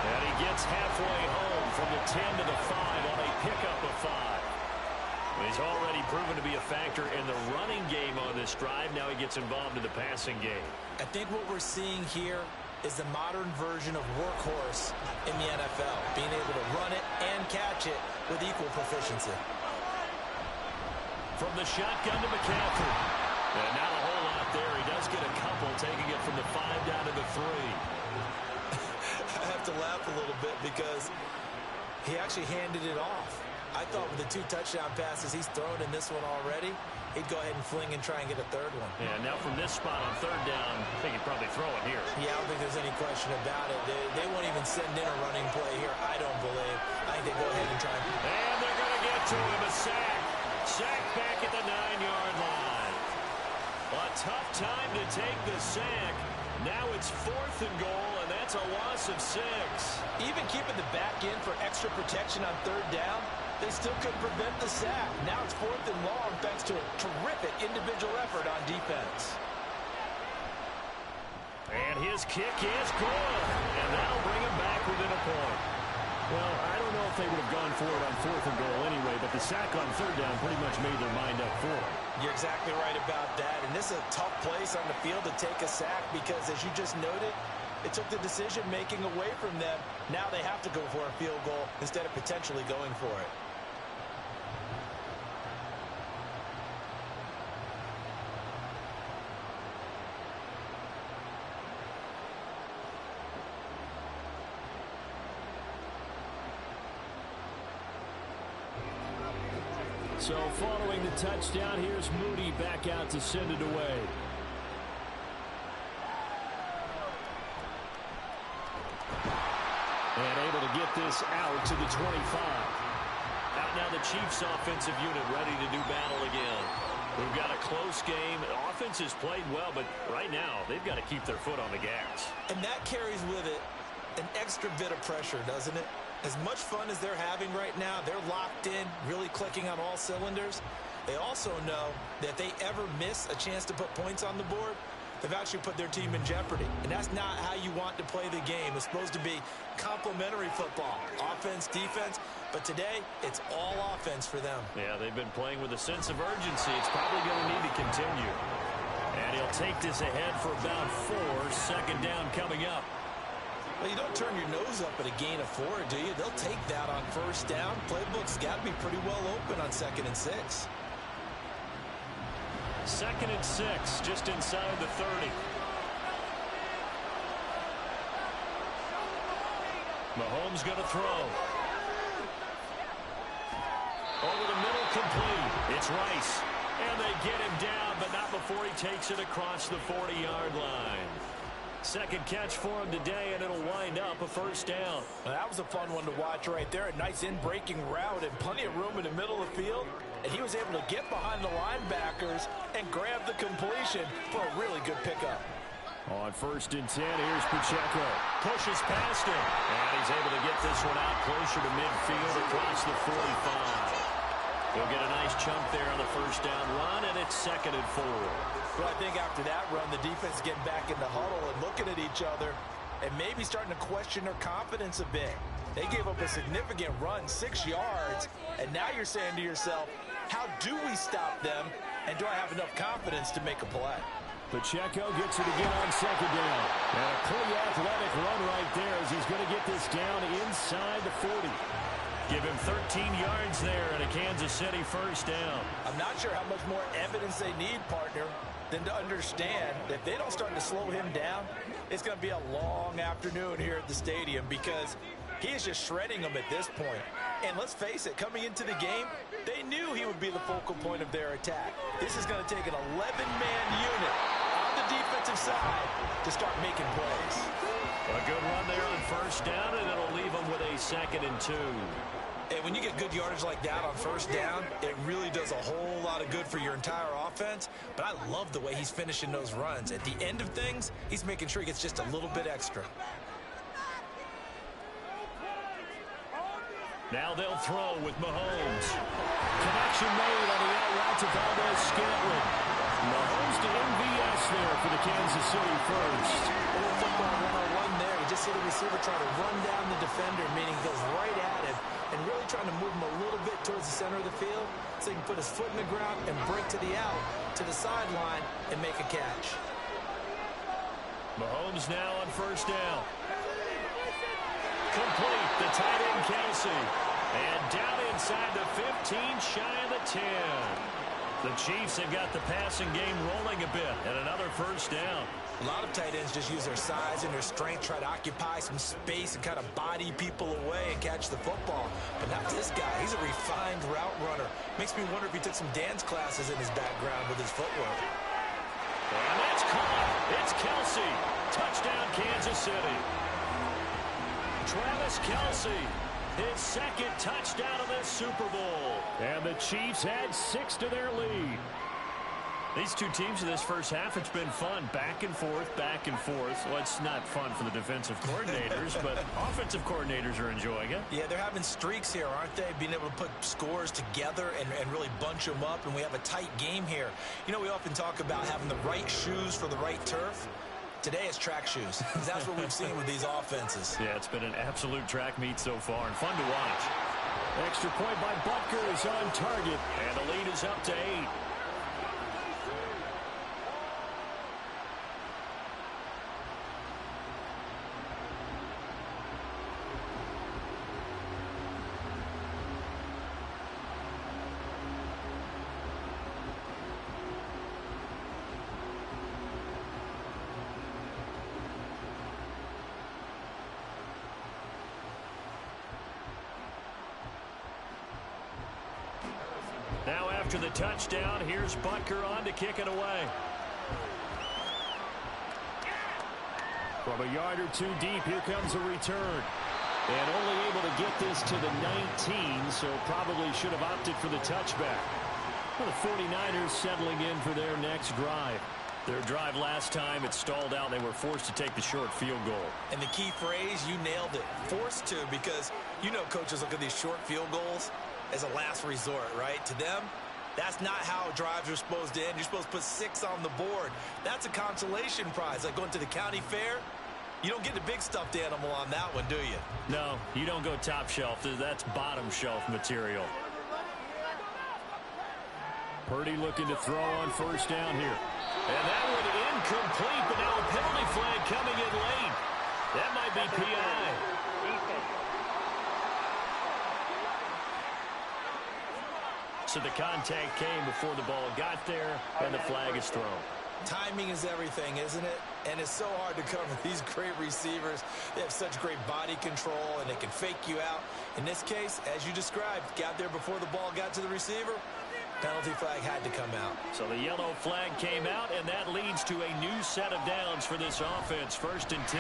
And he gets halfway home from the 10 to the 5 on a pickup of 5. He's already proven to be a factor in the running game on this drive. Now he gets involved in the passing game. I think what we're seeing here is the modern version of workhorse in the NFL, being able to run it and catch it with equal proficiency. From the shotgun to McCaffrey. And not a whole lot there. He does get a couple, taking it from the 5 down to the 3. I have to laugh a little bit because he actually handed it off. I thought with the 2 touchdown passes he's thrown in this one already, he'd go ahead and fling and try and get a third one. Yeah, now from this spot on third down, I think he'd probably throw it here. Yeah, I don't think there's any question about it. They won't even send in a running play here, I don't believe. I think they go ahead and try. And they're going to get to him, a sack. Sack back at the 9-yard line. A tough time to take the sack. Now it's 4th and goal, and that's a loss of 6. Even keeping the back in for extra protection on third down, they still couldn't prevent the sack. Now it's 4th and long thanks to a terrific individual effort on defense. And his kick is good. And that'll bring him back within a point. Well, I don't know if they would have gone for it on 4th and goal anyway, but the sack on third down pretty much made their mind up for it. You're exactly right about that. And this is a tough place on the field to take a sack because, as you just noted, it took the decision-making away from them. Now they have to go for a field goal instead of potentially going for it. So following the touchdown, here's Moody back out to send it away. And able to get this out to the 25. Out now the Chiefs offensive unit ready to do battle again. We've got a close game. The offense has played well, but right now they've got to keep their foot on the gas. And that carries with it an extra bit of pressure, doesn't it? As much fun as they're having right now, they're locked in, really clicking on all cylinders. They also know that if they ever miss a chance to put points on the board, they've actually put their team in jeopardy. And that's not how you want to play the game. It's supposed to be complementary football, offense, defense. But today, it's all offense for them. Yeah, they've been playing with a sense of urgency. It's probably going to need to continue. And he'll take this ahead for about 4. Second down coming up. Well, you don't turn your nose up at a gain of 4, do you? They'll take that on first down. Playbook's got to be pretty well open on 2nd and 6. 2nd and 6, just inside the 30. Mahomes going to throw. Over the middle, complete. It's Rice. And they get him down, but not before he takes it across the 40-yard line. Second catch for him today, and it'll wind up a first down. Well, that was a fun one to watch right there. A nice in-breaking route and plenty of room in the middle of the field. And he was able to get behind the linebackers and grab the completion for a really good pickup. On 1st and 10, here's Pacheco. Pushes past him. And he's able to get this one out closer to midfield across the 45. He'll get a nice chunk there on the first down run, and it's 2nd and 4. Well, I think after that run, the defense getting back in the huddle and looking at each other and maybe starting to question their confidence a bit. They gave up a significant run, 6 yards, and now you're saying to yourself, how do we stop them, and do I have enough confidence to make a play? Pacheco gets it again on 2nd down. And a pretty athletic run right there as he's going to get this down inside the 40. Give him 13 yards there and a Kansas City first down. I'm not sure how much more evidence they need, partner, than to understand that if they don't start to slow him down, it's going to be a long afternoon here at the stadium because he is just shredding them at this point. And let's face it, coming into the game, they knew he would be the focal point of their attack. This is going to take an 11-man unit on the defensive side to start making plays. A good run there on first down, and it'll leave them with a a 2nd and 2. And when you get good yardage like that on first down, it really does a whole lot of good for your entire offense. But I love the way he's finishing those runs. At the end of things, he's making sure he gets just a little bit extra. Now they'll throw with Mahomes. Connection made on the out route to Valdez-Scantling. Mahomes to MVS there for the Kansas City first. A little football 101 there. You just see the receiver try to run down the defender, meaning he goes right at him, and really trying to move him a little bit towards the center of the field so he can put his foot in the ground and break to the out, to the sideline, and make a catch. Mahomes now on first down. Complete, the tight end Kelsey. And down inside the 15, shy of the 10. The Chiefs have got the passing game rolling a bit, and another first down. A lot of tight ends just use their size and their strength, try to occupy some space and kind of body people away and catch the football. But not this guy. He's a refined route runner. Makes me wonder if he took some dance classes in his background with his footwork. And that's caught. It's Kelsey. Touchdown, Kansas City. Travis Kelsey, his 2nd touchdown of this Super Bowl. And the Chiefs add 6 to their lead. These two teams in this first half, it's been fun. Back and forth, back and forth. Well, it's not fun for the defensive coordinators, but offensive coordinators are enjoying it. Yeah, they're having streaks here, aren't they? Being able to put scores together and really bunch them up, and we have a tight game here. You know, we often talk about having the right shoes for the right turf. Today it's track shoes. That's what we've seen with these offenses. Yeah, it's been an absolute track meet so far and fun to watch. Extra point by Butker is on target, and the lead is up to 8. Now after the touchdown, here's Butker on to kick it away. From a yard or 2 deep, here comes a return. And only able to get this to the 19, so probably should have opted for the touchback. Well, the 49ers settling in for their next drive. Their drive last time, it stalled out. They were forced to take the short field goal. And the key phrase, you nailed it. Forced to, because you know coaches look at these short field goals as a last resort, right? To them, that's not how drives are supposed to end. You're supposed to put 6 on the board. That's a consolation prize, like going to the county fair. You don't get the big stuffed animal on that one, do you? No, you don't go top shelf. That's bottom shelf material. Purdy looking to throw on first down here. And that one incomplete, but now a penalty flag coming in late. That might be PI. So the contact came before the ball got there, and the flag is thrown. Timing is everything, isn't it? And it's so hard to cover these great receivers. They have such great body control, and they can fake you out. In this case, as you described, got there before the ball got to the receiver. Penalty flag had to come out. So the yellow flag came out, and that leads to a new set of downs for this offense. 1st and 10.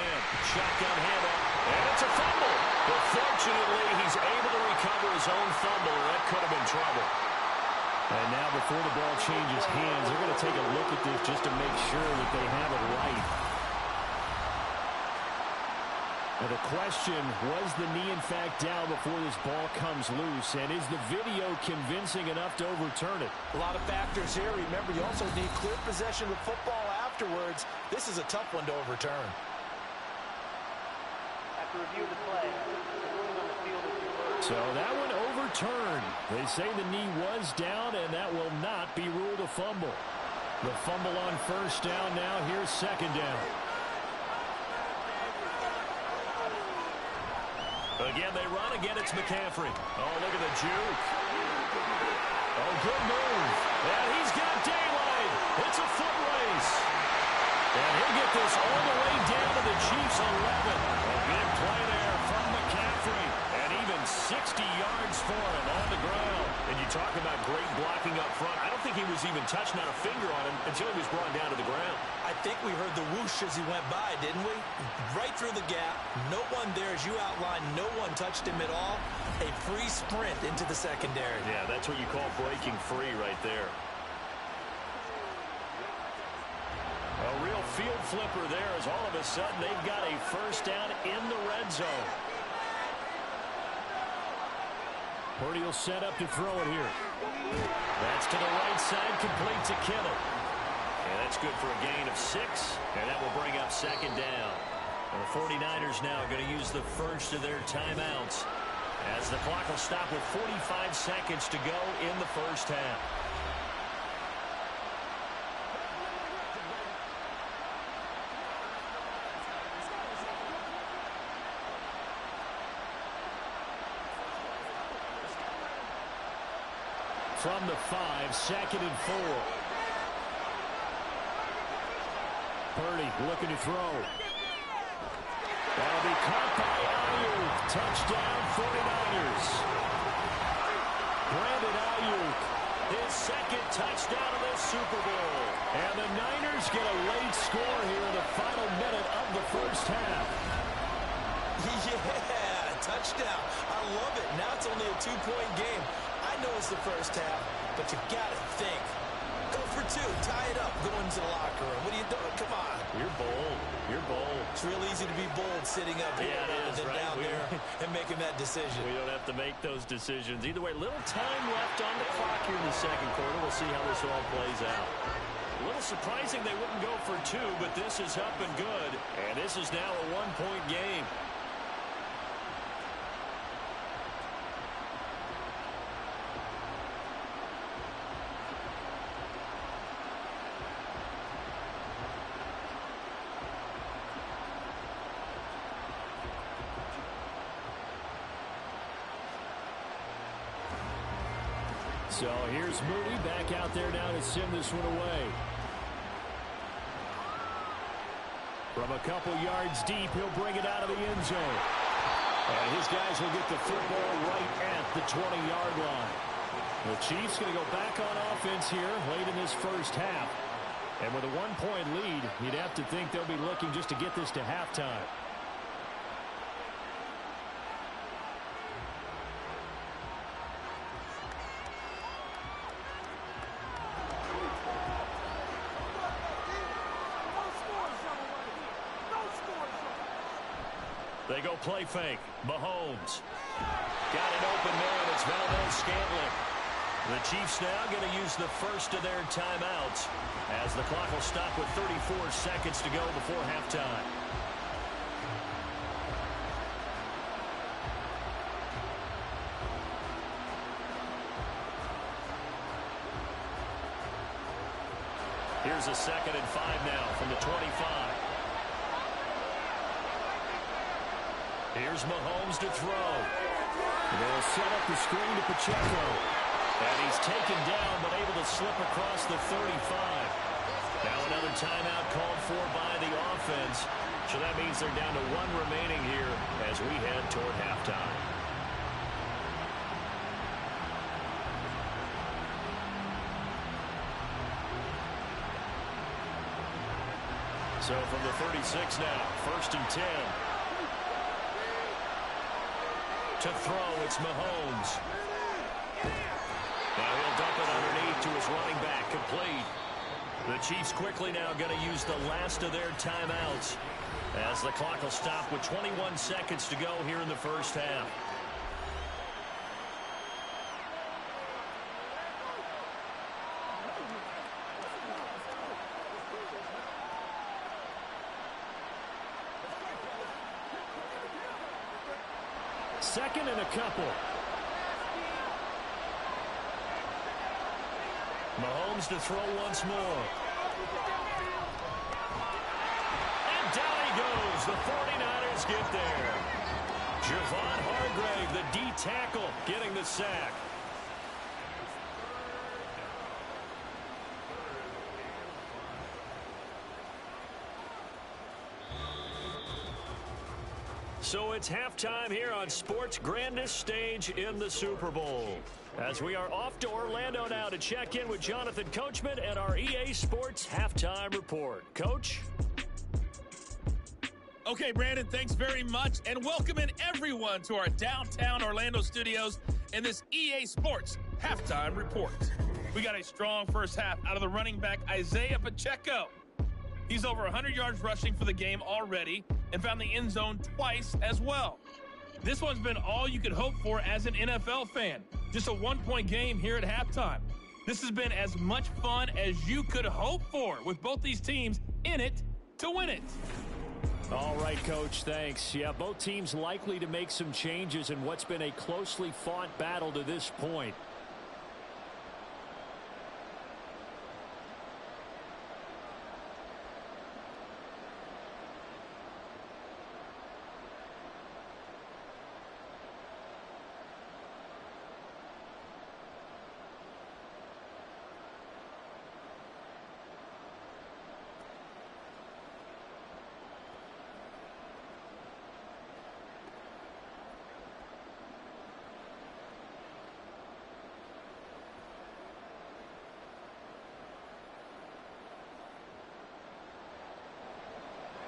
Shotgun handoff, and it's a fumble. But fortunately, he's able to recover his own fumble. That could have been trouble. And now before the ball changes hands, they're going to take a look at this just to make sure that they have it right. Now the question, was the knee in fact down before this ball comes loose? And is the video convincing enough to overturn it? A lot of factors here. Remember, you also need clear possession of football afterwards. This is a tough one to overturn. After review of the play, the ruling on the field is reversed. So that one overturned. They say the knee was down, and that will not be ruled a fumble. The fumble on first down now. Here's 2nd down. Again, they run. Again, it's McCaffrey. Oh, look at the juke. Oh, good move. And he's got daylight. It's a foot race. And he'll get this all the way down to the Chiefs' 11. A big play there from McCaffrey. And even 60 yards for him on the ground. And you talk about great blocking up front. I don't think he was even touched, not a finger on him, until he was brought down to the ground. I think we heard the whoosh as he went by, didn't we? Right through the gap. No one there, as you outlined. No one touched him at all. A free sprint into the secondary. Yeah, that's what you call breaking free right there. A real field flipper there as all of a sudden they've got a first down in the red zone. Purdy will set up to throw it here. That's to the right side, complete to Kittle. And that's good for a gain of 6, and that will bring up second down. And the 49ers now going to use the first of their timeouts as the clock will stop with 45 seconds to go in the first half. From the 5, second and 4. Purdy looking to throw. That'll be caught by Ayuk. Touchdown 49ers. Brandon Ayuk, his second touchdown of the Super Bowl. And the Niners get a late score here in the final minute of the first half. Yeah, touchdown. I love it. Now it's only a 2-point game. I know it's the first half, but you got to think. Go for 2. Tie it up. Go into the locker room. What are you doing? Come on. You're bold. You're bold. It's real easy to be bold sitting up here rather than down there and making that decision. We don't have to make those decisions. Either way, little time left on the clock here in the second quarter. We'll see how this all plays out. A little surprising they wouldn't go for 2, but this is up and good. And this is now a 1-point game. So here's Moody back out there now to send this one away. From a couple yards deep, he'll bring it out of the end zone. And his guys will get the football right at the 20-yard line. The Chiefs going to go back on offense here late in this first half. And with a 1-point lead, you'd have to think they'll be looking just to get this to halftime. They go play fake. Mahomes. Got it open there, and it's Valdez-Scantling. The Chiefs now going to use the first of their timeouts as the clock will stop with 34 seconds to go before halftime. Here's a 2nd and 5 now from the 25. Here's Mahomes to throw. They'll set up the screen to Pacheco. And he's taken down, but able to slip across the 35. Now another timeout called for by the offense. So that means they're down to 1 remaining here as we head toward halftime. So from the 36 now, 1st and 10. To throw, it's Mahomes. Now he'll dump it underneath to his running back, complete. The Chiefs quickly now going to use the last of their timeouts as the clock will stop with 21 seconds to go here in the first half. Second and a couple. Mahomes to throw once more. And down he goes. The 49ers get there. Javon Hargrave, the D tackle, getting the sack. So it's halftime here on sports' grandest stage in the Super Bowl. As we are off to Orlando now to check in with Jonathan Coachman and our EA Sports Halftime Report. Coach? Okay, Brandon, thanks very much. And welcome in everyone to our downtown Orlando studios in this EA Sports Halftime Report. We got a strong first half out of the running back Isaiah Pacheco. He's over 100 yards rushing for the game already and found the end zone twice as well. This one's been all you could hope for as an NFL fan. Just a one-point game here at halftime. This has been as much fun as you could hope for with both these teams in it to win it. All right, Coach, thanks. Yeah, both teams likely to make some changes in what's been a closely fought battle to this point.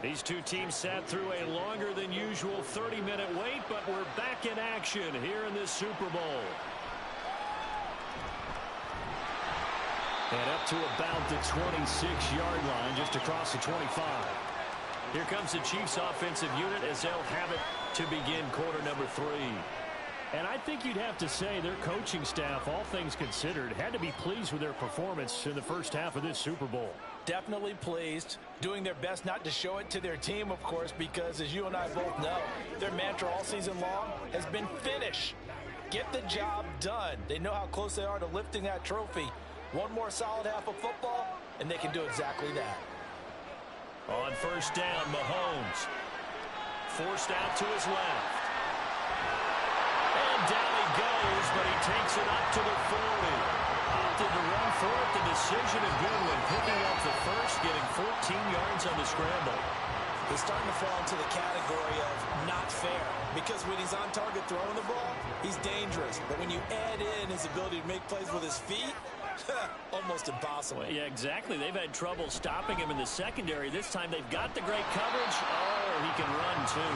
These two teams sat through a longer than usual 30-minute wait, but we're back in action here in this Super Bowl. And up to about the 26-yard line, just across the 25. Here comes the Chiefs offensive unit as they'll have it to begin quarter number 3. And I think you'd have to say their coaching staff, all things considered, had to be pleased with their performance in the first half of this Super Bowl. Definitely pleased, doing their best not to show it to their team, of course, because as you and I both know, their mantra all season long has been finish. Get the job done. They know how close they are to lifting that trophy. One more solid half of football, and they can do exactly that. On first down, Mahomes forced out to his left. And down he goes, but he takes it up to the 40. Opted to run for it. The decision a good one. Picking up the first, getting 14 yards on the scramble. He's starting to fall into the category of not fair, because when he's on target throwing the ball, he's dangerous. But when you add in his ability to make plays with his feet, almost impossible. Well, yeah, exactly. They've had trouble stopping him in the secondary. This time they've got the great coverage. Oh, he can run too.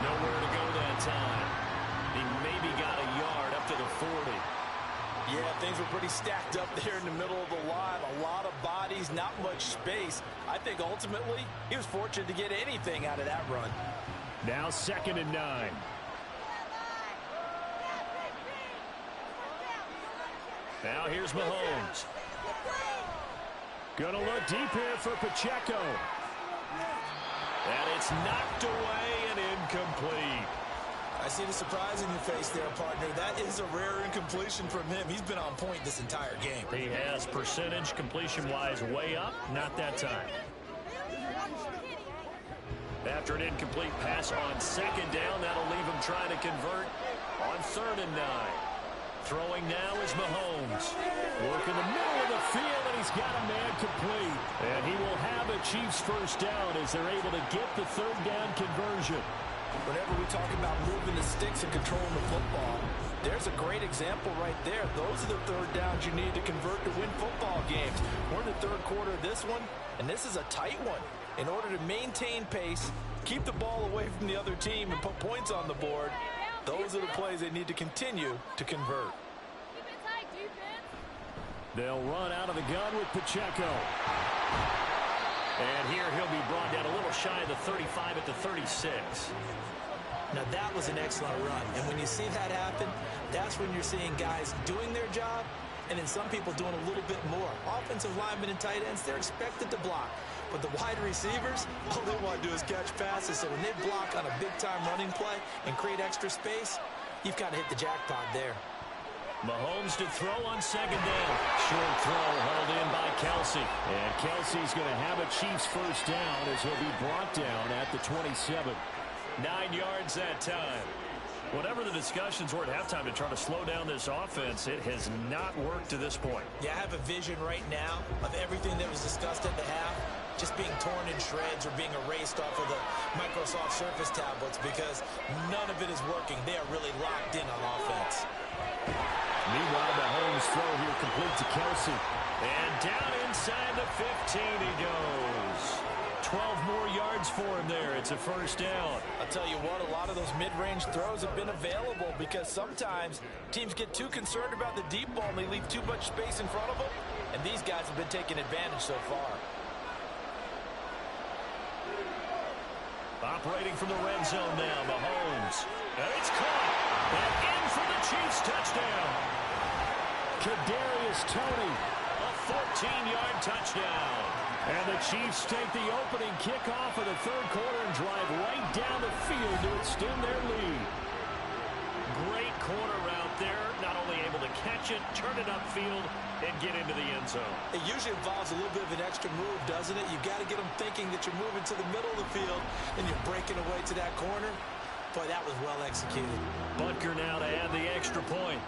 Nowhere to go that time. He maybe got a yard up to the 40. Yeah, things were pretty stacked up there in the middle of the line. A lot of bodies, not much space. I think ultimately he was fortunate to get anything out of that run. Now 2nd and 9. Now here's Mahomes. Gonna look deep here for Pacheco. And it's knocked away and incomplete. I see the surprise in your face there, partner. That is a rare incompletion from him. He's been on point this entire game. He has percentage completion-wise way up. Not that time. After an incomplete pass on 2nd down, that'll leave him trying to convert on 3rd and 9. Throwing now is Mahomes. Work in the middle of the field, and he's got a man complete. And he will have a Chiefs first down as they're able to get the 3rd down conversion. Whenever we talk about moving the sticks and controlling the football, there's a great example right there. Those are the 3rd downs you need to convert to win football games. We're in the 3rd quarter of this one, and this is a tight one. In order to maintain pace, keep the ball away from the other team, and put points on the board, those are the plays they need to continue to convert. They'll run out of the gun with Pacheco. And here he'll be brought down a little shy of the 35 at the 36. Now that was an excellent run, and when you see that happen, that's when you're seeing guys doing their job, and then some people doing a little bit more. Offensive linemen and tight ends, they're expected to block. But the wide receivers, all they want to do is catch passes. So when they block on a big-time running play and create extra space, you've kind of hit the jackpot there. Mahomes to throw on 2nd down. Short throw hauled in by Kelsey. And Kelsey's going to have a Chiefs first down as he'll be brought down at the 27. 9 yards that time. Whatever the discussions were at halftime to try to slow down this offense, it has not worked to this point. Yeah, I have a vision right now of everything that was discussed at the half just being torn in shreds or being erased off of the Microsoft Surface tablets because none of it is working. They are really locked in on offense. Meanwhile, Mahomes' throw here complete to Kelsey. And down inside the 15 he goes. 12 more yards for him there. It's a first down. I'll tell you what, a lot of those mid-range throws have been available because sometimes teams get too concerned about the deep ball and they leave too much space in front of them. And these guys have been taking advantage so far. Operating from the red zone now, Mahomes. And it's caught. And in for the Chiefs touchdown. Kadarius Toney, a 14-yard touchdown. And the Chiefs take the opening kickoff of the third quarter and drive right down the field to extend their lead. Great corner route there. Not only able to catch it, turn it upfield, and get into the end zone. It usually involves a little bit of an extra move, doesn't it? You've got to get them thinking that you're moving to the middle of the field and you're breaking away to that corner. Boy, that was well executed. Butker now to add the extra point.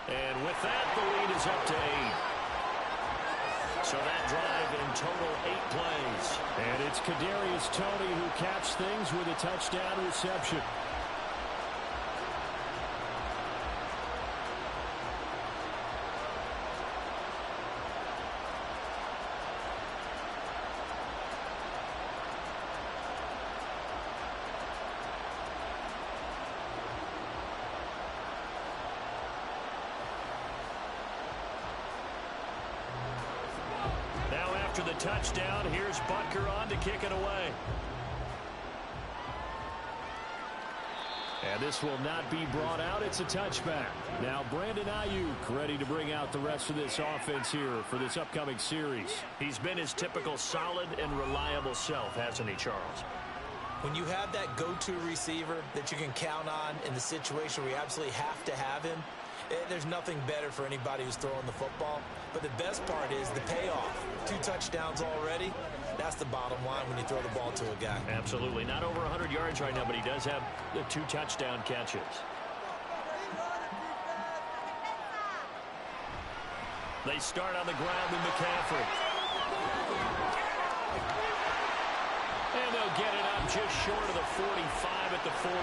And with that, the lead is up to 8. So that drive in total 8 plays. And it's Kadarius Toney who caps things with a touchdown reception. After the touchdown, here's Butker on to kick it away. And this will not be brought out. It's a touchback. Now Brandon Ayuk ready to bring out the rest of this offense here for this upcoming series. He's been his typical solid and reliable self, hasn't he, Charles? When you have that go-to receiver that you can count on in the situation where you absolutely have to have him, there's nothing better for anybody who's throwing the football. But the best part is the payoff. 2 touchdowns already. That's the bottom line when you throw the ball to a guy. Absolutely. Not over 100 yards right now, but he does have the 2 touchdown catches. They start on the ground with McCaffrey. And they'll get it up just short of the 45 at the 44.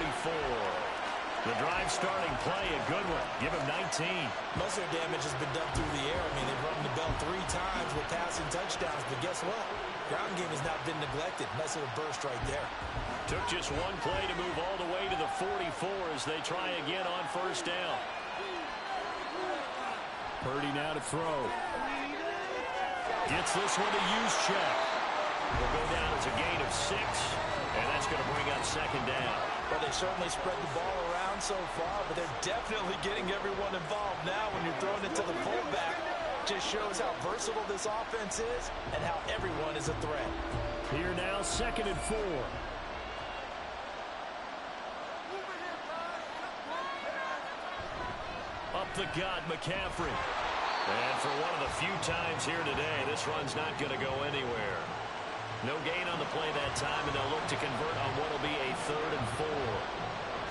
The drive starting play, a good one. Give him 19. Most of their damage has been done through the air. I mean, they've run the bell 3 times with passing touchdowns, but guess what? Ground game has not been neglected. Nice little burst right there. Took just one play to move all the way to the 44 as they try again on first down. Purdy now to throw. Gets this one to Juszczyk. Will go down as a gain of 6, and that's going to bring up second down. Well, they certainly spread the ball around so far, but they're definitely getting everyone involved now when you're throwing it to the fullback. Just shows how versatile this offense is and how everyone is a threat. Here now, 2nd and 4. Up the gut, McCaffrey. And for one of the few times here today, this run's not going to go anywhere. No gain on the play that time, and they'll look to convert on what will be a 3rd and 4.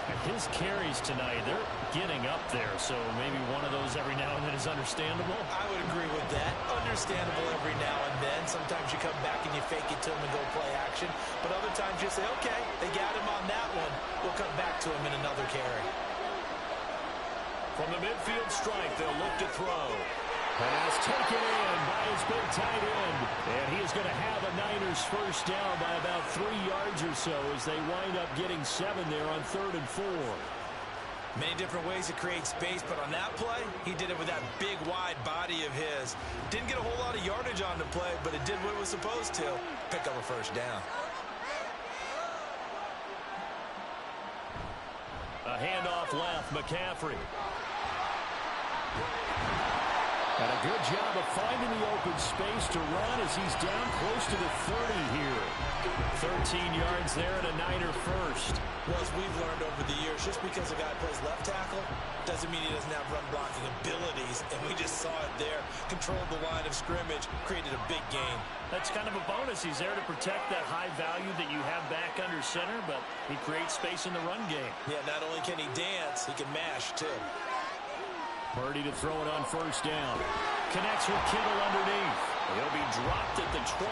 And his carries tonight, they're getting up there, so maybe one of those every now and then is understandable. I would agree with that. Understandable every now and then. Sometimes you come back and you fake it to him and go play action. But other times you say, okay, they got him on that one. We'll come back to him in another carry. From the midfield strike, they'll look to throw. Pass taken in by his big tight end. And he is going to have a Niners first down by about 3 yards or so as they wind up getting 7 there on 3rd and 4. Many different ways to create space, but on that play, he did it with that big, wide body of his. Didn't get a whole lot of yardage on the play, but it did what it was supposed to. Pick up a first down. A handoff left, McCaffrey. And a good job of finding the open space to run as he's down close to the 30 here. 13 yards there and a Niner first. Well, as we've learned over the years, just because a guy plays left tackle doesn't mean he doesn't have run blocking abilities. And we just saw it there. Controlled the line of scrimmage, created a big gain. That's kind of a bonus. He's there to protect that high value that you have back under center, but he creates space in the run game. Yeah, not only can he dance, he can mash too. Purdy to throw it on first down. Connects with Kittle underneath. He'll be dropped at the 25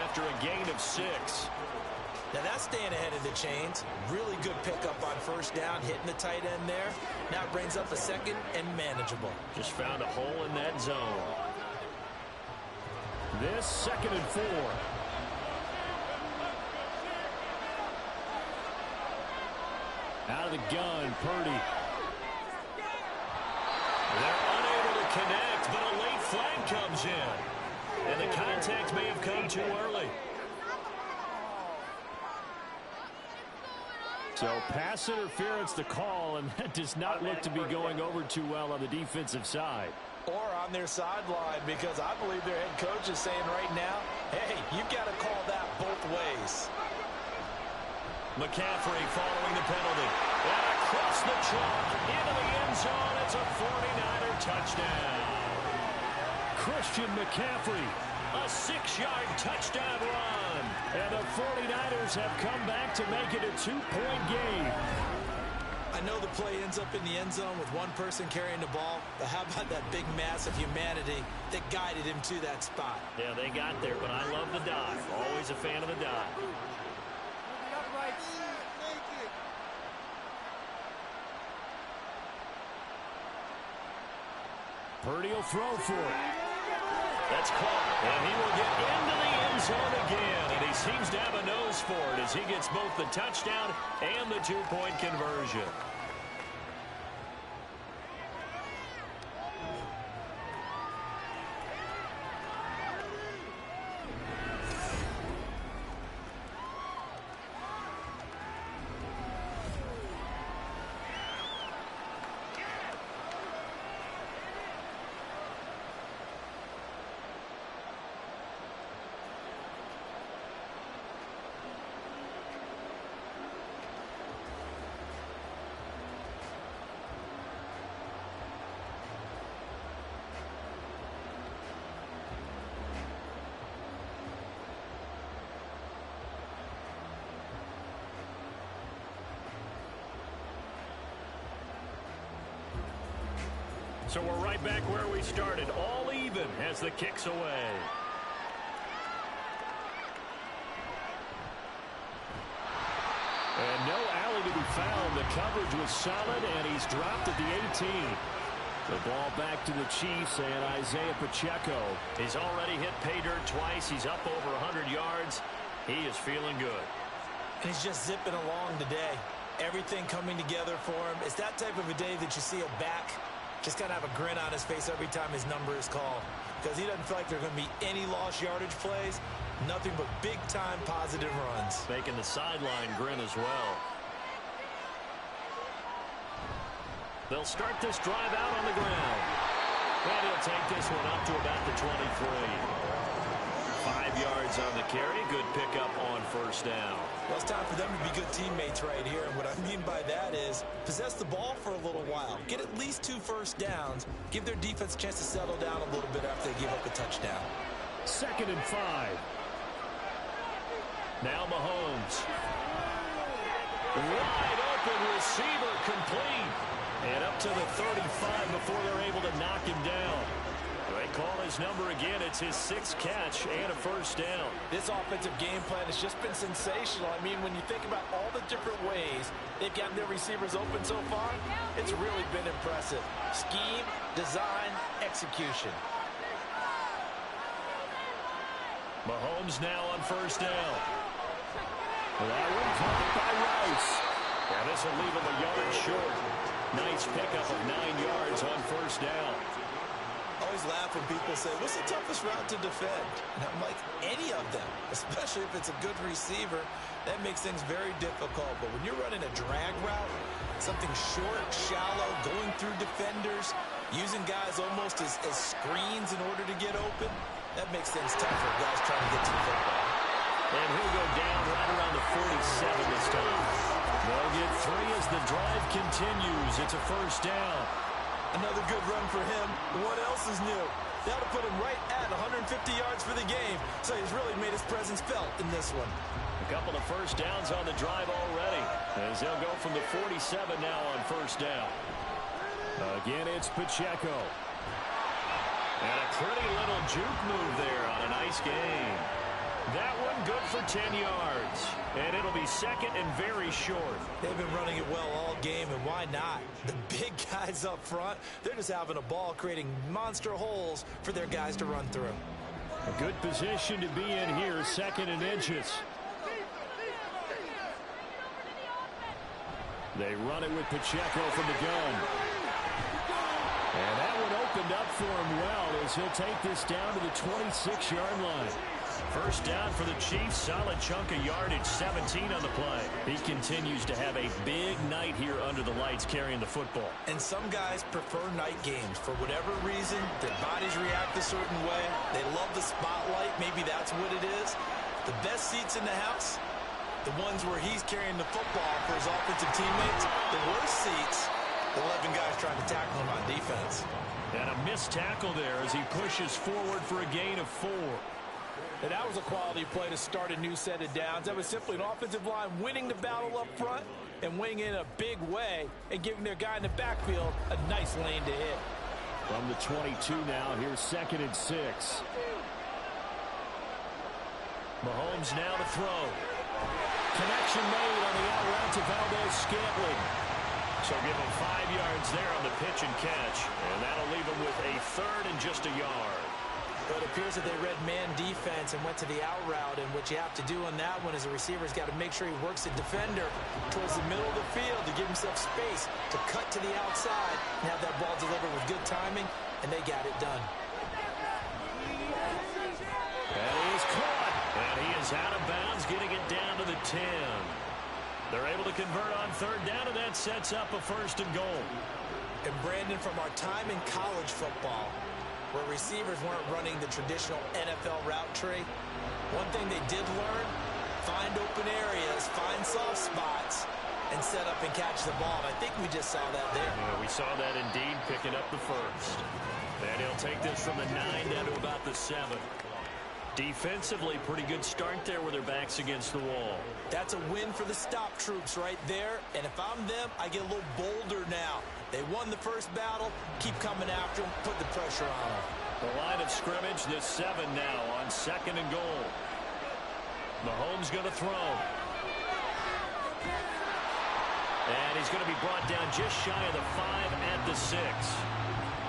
after a gain of 6. Now that's staying ahead of the chains. Really good pickup on first down, hitting the tight end there. Now it brings up a second and manageable. Just found a hole in that zone. This 2nd and 4. Out of the gun, Purdy. They're unable to connect, but a late flag comes in. And the contact may have come too early. So pass interference the call, and that does not look to be going over too well on the defensive side. Or on their sideline, because I believe their head coach is saying right now, hey, you've got to call that both ways. McCaffrey following the penalty. And across the chalk into the end zone. It's a 49er touchdown. Christian McCaffrey, a 6-yard touchdown run. And the 49ers have come back to make it a 2-point game. I know the play ends up in the end zone with one person carrying the ball, but how about that big mass of humanity that guided him to that spot? Yeah, they got there, but I love the dive. Always a fan of the dive. Purdy will throw for it. That's caught, and he will get into the end zone again, and he seems to have a nose for it as he gets both the touchdown and the 2-point conversion. So we're right back where we started, all even as the kick's away. And no alley to be found. The coverage was solid, and he's dropped at the 18. The ball back to the Chiefs and Isaiah Pacheco. He's already hit pay dirt twice. He's up over 100 yards. He is feeling good. And he's just zipping along today. Everything coming together for him. It's that type of a day that you see a back just kind of have a grin on his face every time his number is called, because he doesn't feel like there are going to be any lost yardage plays, nothing but big-time positive runs. Making the sideline grin as well. They'll start this drive out on the ground. And he'll take this one up to about the 23. 5 yards on the carry. Good pickup on first down. Well, it's time for them to be good teammates right here. And what I mean by that is possess the ball for a little while. Get at least 2 first downs. Give their defense a chance to settle down a little bit after they give up a touchdown. 2nd and 5. Now Mahomes. Wide open receiver complete. And up to the 35 before they're able to knock him down. They call his number again. It's his 6th catch and a first down. This offensive game plan has just been sensational. I mean, when you think about all the different ways they've gotten their receivers open so far, it's really been impressive. Scheme, design, execution. Mahomes now on first down. That one caught by Rice. And this will leave him a yard short. Nice pickup of 9 yards on first down. I always laugh when people say, what's the toughest route to defend? And I'm like, any of them, especially if it's a good receiver. That makes things very difficult. But when you're running a drag route, something short, shallow, going through defenders, using guys almost as screens in order to get open, that makes things tougher. Guys trying to get to the football. And he'll go down right around the 47 this time. They'll get 3 as the drive continues. It's a first down. Another good run for him. What else is new? That'll put him right at 150 yards for the game. So he's really made his presence felt in this one. A couple of first downs on the drive already, as they'll go from the 47 now on first down. Again, it's Pacheco. And a pretty little juke move there on a nice game. That one good for 10 yards. And it'll be second and very short. They've been running it well all game, and why not? The big guys up front, they're just having a ball, creating monster holes for their guys to run through. A good position to be in here, second and inches. They run it with Pacheco from the gun. And that one opened up for him well as he'll take this down to the 26-yard line. First down for the Chiefs, solid chunk of yardage, 17 on the play. He continues to have a big night here under the lights carrying the football. And some guys prefer night games. For whatever reason, their bodies react a certain way. They love the spotlight. Maybe that's what it is. The best seats in the house, the ones where he's carrying the football for his offensive teammates. The worst seats, the 11 guys trying to tackle him on defense. And a missed tackle there as he pushes forward for a gain of 4. And that was a quality play to start a new set of downs. That was simply an offensive line winning the battle up front and winning in a big way and giving their guy in the backfield a nice lane to hit. From the 22 now, here's second and 6. Mahomes now to throw. Connection made on the out route to Valdez-Scantling. So give him 5 yards there on the pitch and catch. And that'll leave him with a third and just a yard. But it appears that they read man defense and went to the out route, and what you have to do on that one is a receiver's got to make sure he works the defender towards the middle of the field to give himself space to cut to the outside and have that ball delivered with good timing, and they got it done. And he is caught, and he is out of bounds, getting it down to the 10. They're able to convert on third down, and that sets up a first and goal. And Brandon, from our time in college football, where receivers weren't running the traditional NFL route tree, one thing they did learn, find open areas, find soft spots, and set up and catch the ball. And I think we just saw that there. Yeah, we saw that indeed, picking up the first. And he'll take this from the 9 down to about the 7. Defensively, pretty good start there with their backs against the wall. That's a win for the stop troops right there. And if I'm them, I get a little bolder now. They won the first battle. Keep coming after them. Put the pressure on them. The line of scrimmage, this 7 now on second and goal. Mahomes going to throw. And he's going to be brought down just shy of the 5 at the 6.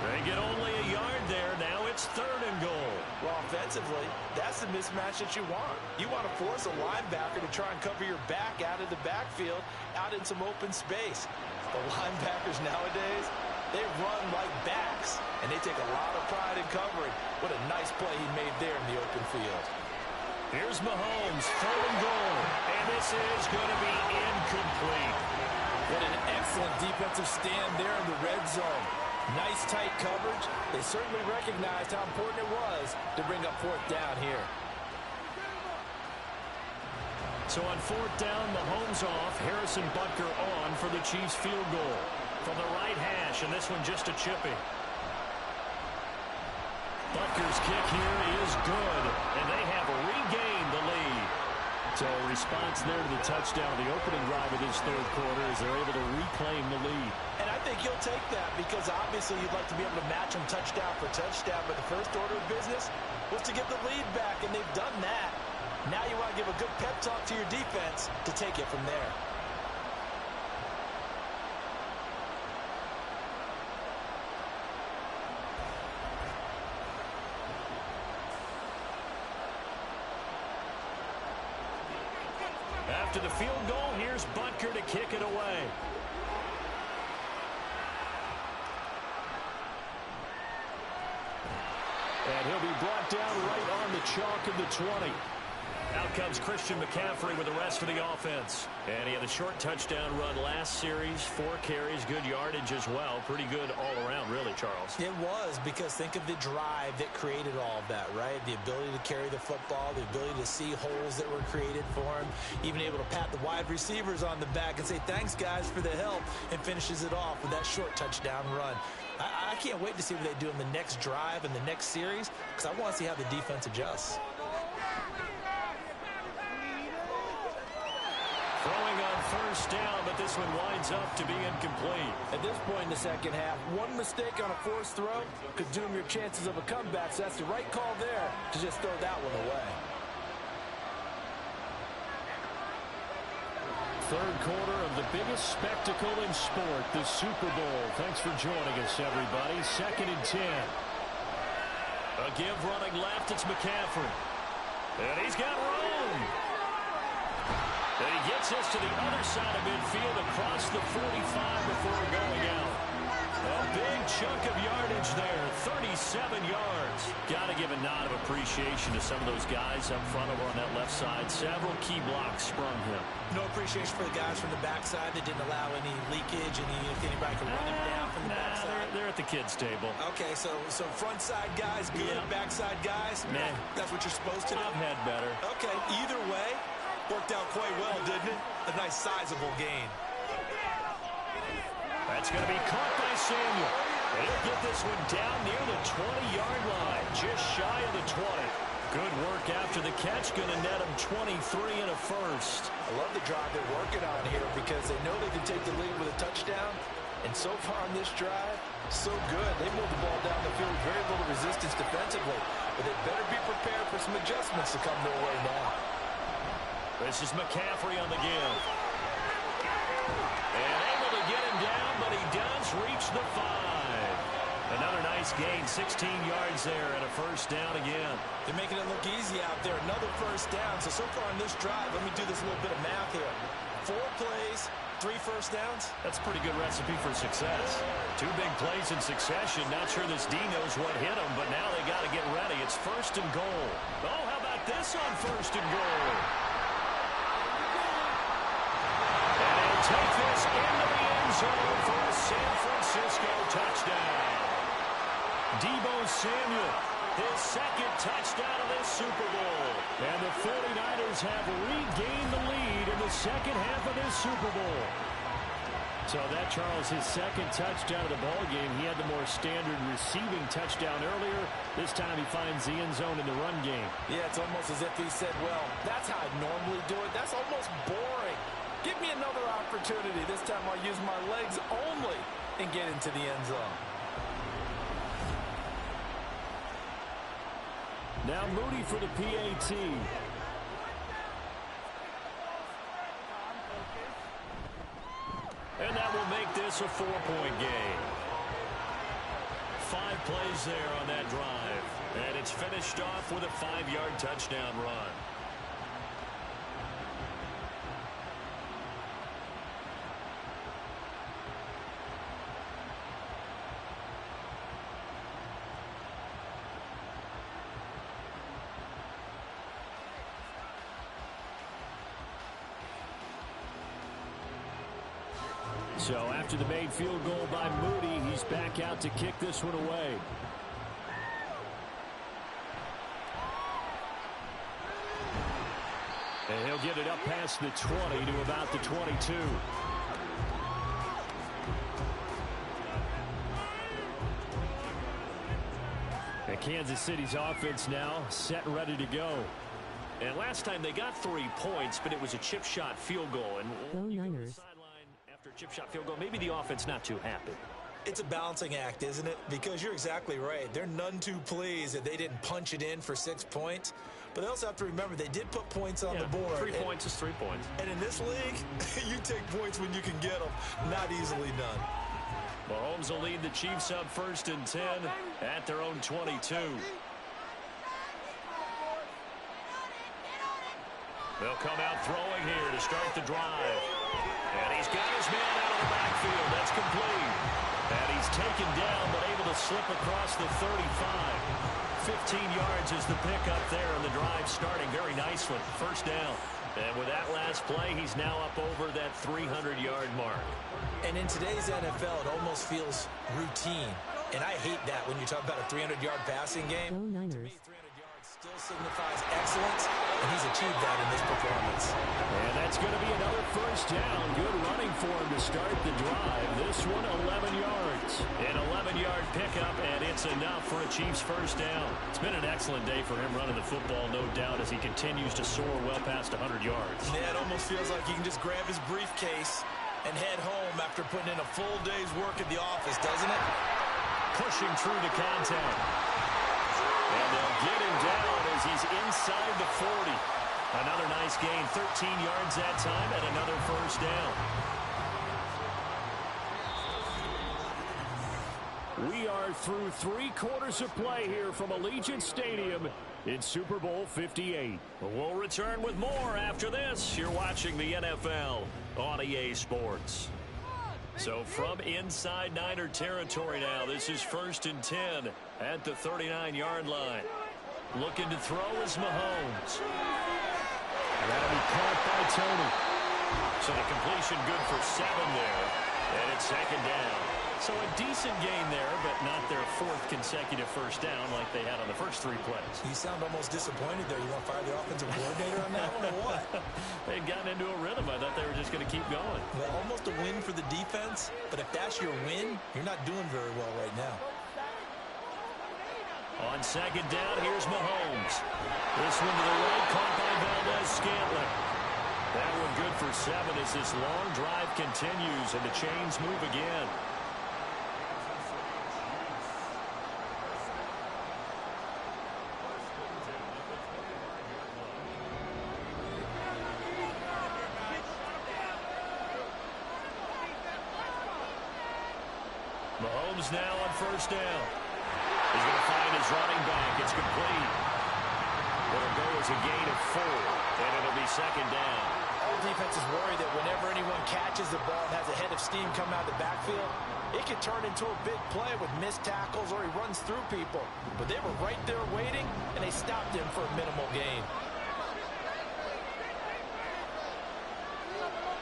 They get only a yard there. Now it's third and goal. Well, offensively, that's the mismatch that you want. You want to force a linebacker to try and cover your back out of the backfield, out in some open space. The linebackers nowadays, they run like backs, and they take a lot of pride in covering. What a nice play he made there in the open field. Here's Mahomes, third and goal. And this is going to be incomplete. What an excellent defensive stand there in the red zone. Nice tight coverage. They certainly recognized how important it was to bring up fourth down here. So on fourth down, Mahomes off. Harrison Butker on for the Chiefs field goal. From the right hash, and this one just a chippy. Butker's kick here is good, and they have regained the lead. So a response there to the touchdown, the opening drive of this third quarter, as they're able to reclaim the lead. And I think he'll take that because obviously you'd like to be able to match him touchdown for touchdown, but the first order of business was to get the lead back, and they've done that. Now you want to give a good pep talk to your defense to take it from there. After the field goal, here's Butker to kick it away. And he'll be brought down right on the chalk of the 20. Out comes Christian McCaffrey with the rest of the offense. And he had a short touchdown run last series, 4 carries, good yardage as well. Pretty good all around, really, Charles. It was, because think of the drive that created all of that, right? The ability to carry the football, the ability to see holes that were created for him, even able to pat the wide receivers on the back and say, thanks, guys, for the help, and finishes it off with that short touchdown run. I can't wait to see what they do in the next drive and the next series, because I want to see how the defense adjusts. Throwing on first down, but this one winds up to be incomplete. At this point in the second half, one mistake on a forced throw could doom your chances of a comeback, so that's the right call there to just throw that one away. third quarter of the biggest spectacle in sport, the Super Bowl. Thanks for joining us, everybody. 2nd and 10. A give running left, it's McCaffrey. And he's got room. And he gets us to the other side of midfield across the 45 before going out. A big chunk of yardage there, 37 yards. Got to give a nod of appreciation to some of those guys up front over on that left side. Several key blocks sprung him. No appreciation for the guys from the backside that didn't allow any leakage, if anybody could run him down from the backside. They're at the kids' table. Okay, so front side guys, good. Yeah. Backside guys, nah. That's what you're supposed to do. I've had better. Okay, either way, worked out quite well, didn't it? A nice sizable gain. That's going to be caught by Samuel. And he'll get this one down near the 20-yard line, just shy of the 20. Good work after the catch, going to net him 23 and a first. I love the drive they're working on here because they know they can take the lead with a touchdown. And so far on this drive, so good. They moved the ball down the field with very little resistance defensively. But they better be prepared for some adjustments to come their way now. This is McCaffrey on the give. And able to get him down, but he does reach the 5. Another nice gain, 16 yards there, and a first down again. They're making it look easy out there. Another first down. So far on this drive, let me do this little bit of math here. 4 plays, 3 first downs. That's a pretty good recipe for success. 2 big plays in succession. Not sure this D knows what hit him, but now they got to get ready. It's 1st and goal. Oh, how about this on 1st and goal? And he'll take this into the end zone for a San Francisco touchdown. Deebo Samuel, his 2nd touchdown of this Super Bowl. And the 49ers have regained the lead in the 2nd half of this Super Bowl. So that, Charles, his 2nd touchdown of the ball game. He had the more standard receiving touchdown earlier. This time he finds the end zone in the run game. Yeah, it's almost as if he said, well, that's how I normally do it. That's almost boring. Give me another opportunity. This time I'll use my legs only and get into the end zone. Now Moody for the PAT. And that will make this a 4-point game. 5 plays there on that drive. And it's finished off with a 5-yard touchdown run. So after the made field goal by Moody, he's back out to kick this one away. And he'll get it up past the 20 to about the 22. And Kansas City's offense now set and ready to go. And last time they got 3 points, but it was a chip shot field goal. And Niners. Chip shot field goal, maybe the offense not too happy. It's a balancing act, isn't it? Because you're exactly right. They're none too pleased that they didn't punch it in for 6 points. But they also have to remember they did put points on the board. 3 points is 3 points. And in this league, you take points when you can get them. Not easily done. Mahomes will lead the Chiefs up 1st and 10 at their own 22. They'll come out throwing here to start the drive. And he's got his man out of the backfield. That's complete. And he's taken down, but able to slip across the 35. 15 yards is the pickup there, and the drive starting very nicely. 1st down. And with that last play, he's now up over that 300-yard mark. And in today's NFL, it almost feels routine. And I hate that when you talk about a 300-yard passing game. Go Niners. To me, 300 yards still signifies excellence, and he's achieved that in this performance. And that's going to be another 1st down. Good running for him to start the drive. This one, 11 yards. An 11-yard pickup, and it's enough for a Chiefs 1st down. It's been an excellent day for him running the football, no doubt, as he continues to soar well past 100 yards. Yeah, it almost feels like he can just grab his briefcase and head home after putting in a full day's work at the office, doesn't it? Pushing through the contact. And they'll get him down as he's inside the 40. Another nice gain, 13 yards that time, and another first down. We are through 3 quarters of play here from Allegiant Stadium in Super Bowl 58. We'll return with more after this. You're watching the NFL on EA Sports. So from inside Niner territory now, this is 1st and 10 at the 39-yard line. Looking to throw is Mahomes. That'll be caught by Tony. So the completion good for 7 there, and it's 2nd down. So a decent gain there, but not their 4th consecutive first down like they had on the first 3 plays. You sound almost disappointed there. You want to fire the offensive coordinator on that one or what? They'd gotten into a rhythm. I thought they were just going to keep going. Well, almost a win for the defense, but if that's your win, you're not doing very well right now. On 2nd down, here's Mahomes. This one to the right, caught by Valdez-Scantling. That one good for 7 as this long drive continues and the chains move again. Mahomes now on 1st down. He's going to find his running back. It's complete. It'll go as a gain of 4, and it'll be 2nd down. All defenses worry that whenever anyone catches the ball and has a head of steam coming out of the backfield, it can turn into a big play with missed tackles or he runs through people. But they were right there waiting, and they stopped him for a minimal gain.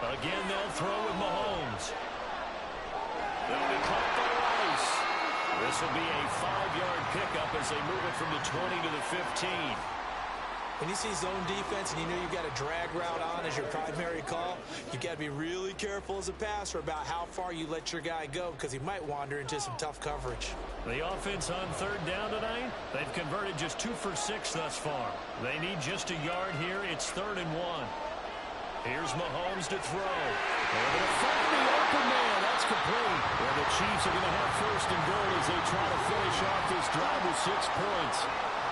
Again, they'll throw with Mahomes. They'll be caught by Rice. This will be a 5-yard pickup as they move it from the 20 to the 15. When you see zone defense and you know you've got a drag route on as your primary call, you've got to be really careful as a passer about how far you let your guy go because he might wander into some tough coverage. The offense on 3rd down tonight, they've converted just 2 for 6 thus far. They need just a yard here. It's 3rd and 1. Here's Mahomes to throw. They're going to find the open man. That's complete. And the Chiefs are going to have 1st and goal as they try to finish off this drive with 6 points.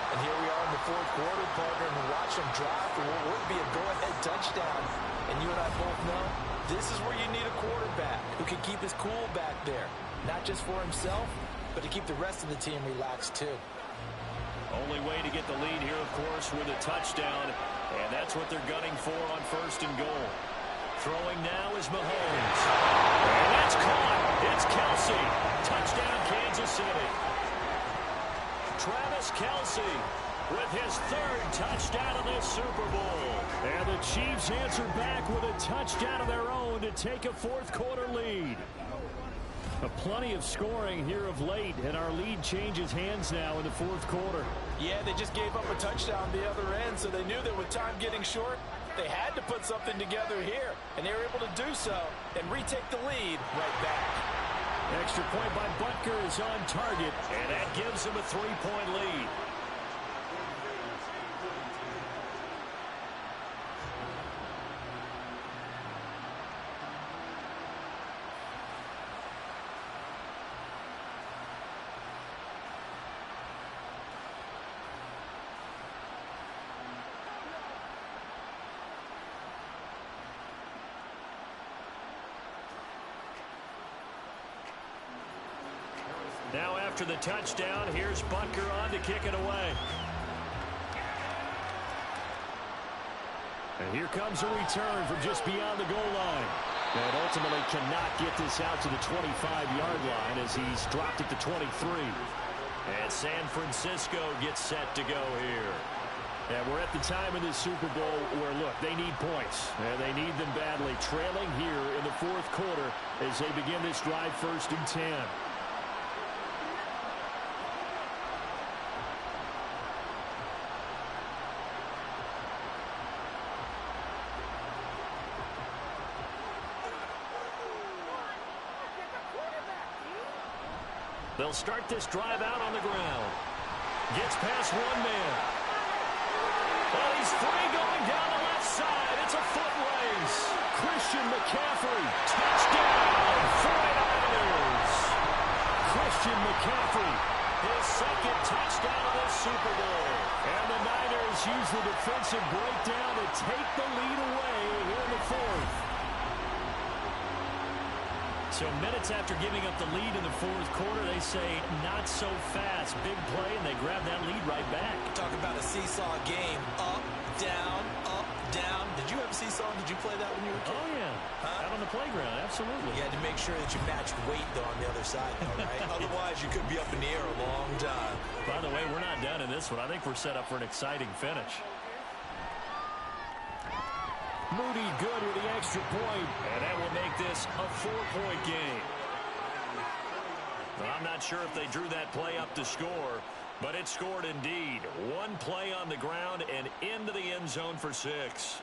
And here we are in the 4th quarter, partner, and watch them drive for what would be a go-ahead touchdown. And you and I both know this is where you need a quarterback who can keep his cool back there. Not just for himself, but to keep the rest of the team relaxed too. Only way to get the lead here, of course, with a touchdown. And that's what they're gunning for on 1st and goal. Throwing now is Mahomes. And that's caught. It's Kelsey. Touchdown, Kansas City. Travis Kelsey with his 3rd touchdown of this Super Bowl. And the Chiefs answer back with a touchdown of their own to take a 4th quarter lead. Plenty of scoring here of late, and our lead changes hands now in the 4th quarter. Yeah, they just gave up a touchdown the other end, so they knew that with time getting short, they had to put something together here, and they were able to do so and retake the lead right back. Extra point by Butker is on target, and that gives him a 3-point lead. Now after the touchdown, here's Butker on to kick it away. And here comes a return from just beyond the goal line. And ultimately cannot get this out to the 25-yard line as he's dropped at the 23. And San Francisco gets set to go here. And we're at the time in this Super Bowl where, look, they need points. And they need them badly. Trailing here in the 4th quarter as they begin this drive 1st and 10. They'll start this drive out on the ground. Gets past one man. Well, he's free going down the left side. It's a foot race. Christian McCaffrey. Touchdown, 49ers. Christian McCaffrey his second touchdown of the Super Bowl. And the Niners use the defensive breakdown to take the lead away here in the fourth. So minutes after giving up the lead in the fourth quarter, they say not so fast. Big play, and they grab that lead right back. Talk about a seesaw game. Up, down, up, down. Did you have a seesaw? Did you play that when you were a kid? Oh, yeah. Out on the playground, absolutely. You had to make sure that you matched weight, though, on the other side, though, right? Otherwise, you could be up in the air a long time. By the way, we're not done in this one. I think we're set up for an exciting finish. Moody good with the extra point, and that will make this a 4-point game. Well, I'm not sure if they drew that play up to score, but it scored indeed. One play on the ground and into the end zone for 6.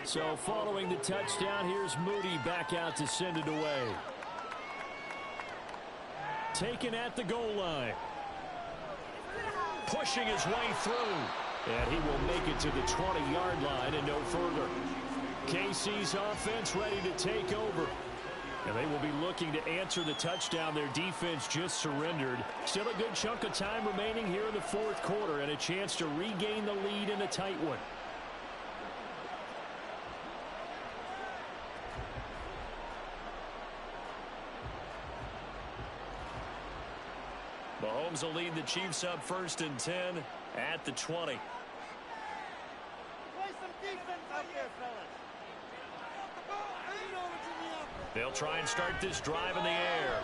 So following the touchdown, here's Moody back out to send it away. Taken at the goal line. Pushing his way through. And he will make it to the 20-yard line and no further. KC's offense ready to take over. And they will be looking to answer the touchdown. Their defense just surrendered. Still a good chunk of time remaining here in the fourth quarter and a chance to regain the lead in a tight one. Mahomes will lead the Chiefs up 1st and 10 at the 20. Play some defense out there, fellas. They'll try and start this drive in the air.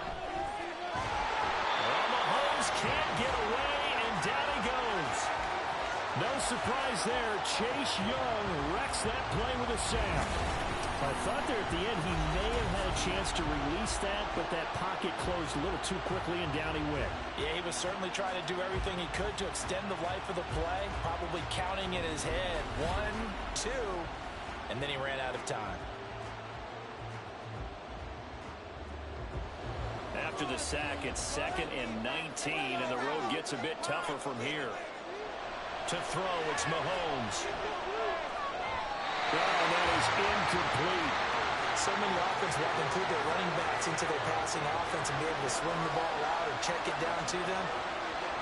Well, Mahomes can't get away, and down he goes. No surprise there. Chase Young wrecks that play with a sack. I thought there at the end he may have had a chance to release that, but that pocket closed a little too quickly, and down he went. Yeah, he was certainly trying to do everything he could to extend the life of the play, probably counting in his head 1, 2, and then he ran out of time. After the sack, it's 2nd and 19, and the road gets a bit tougher from here. To throw, it's Mahomes. Oh, that is incomplete. So many offenses want to include their running backs into their passing offense and be able to swing the ball out or check it down to them.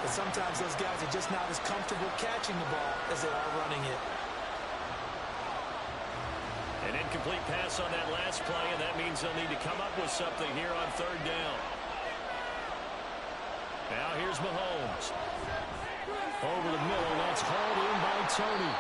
But sometimes those guys are just not as comfortable catching the ball as they are running it. An incomplete pass on that last play, and that means they'll need to come up with something here on 3rd down. Now here's Mahomes. Over the middle, that's hauled in by Tony.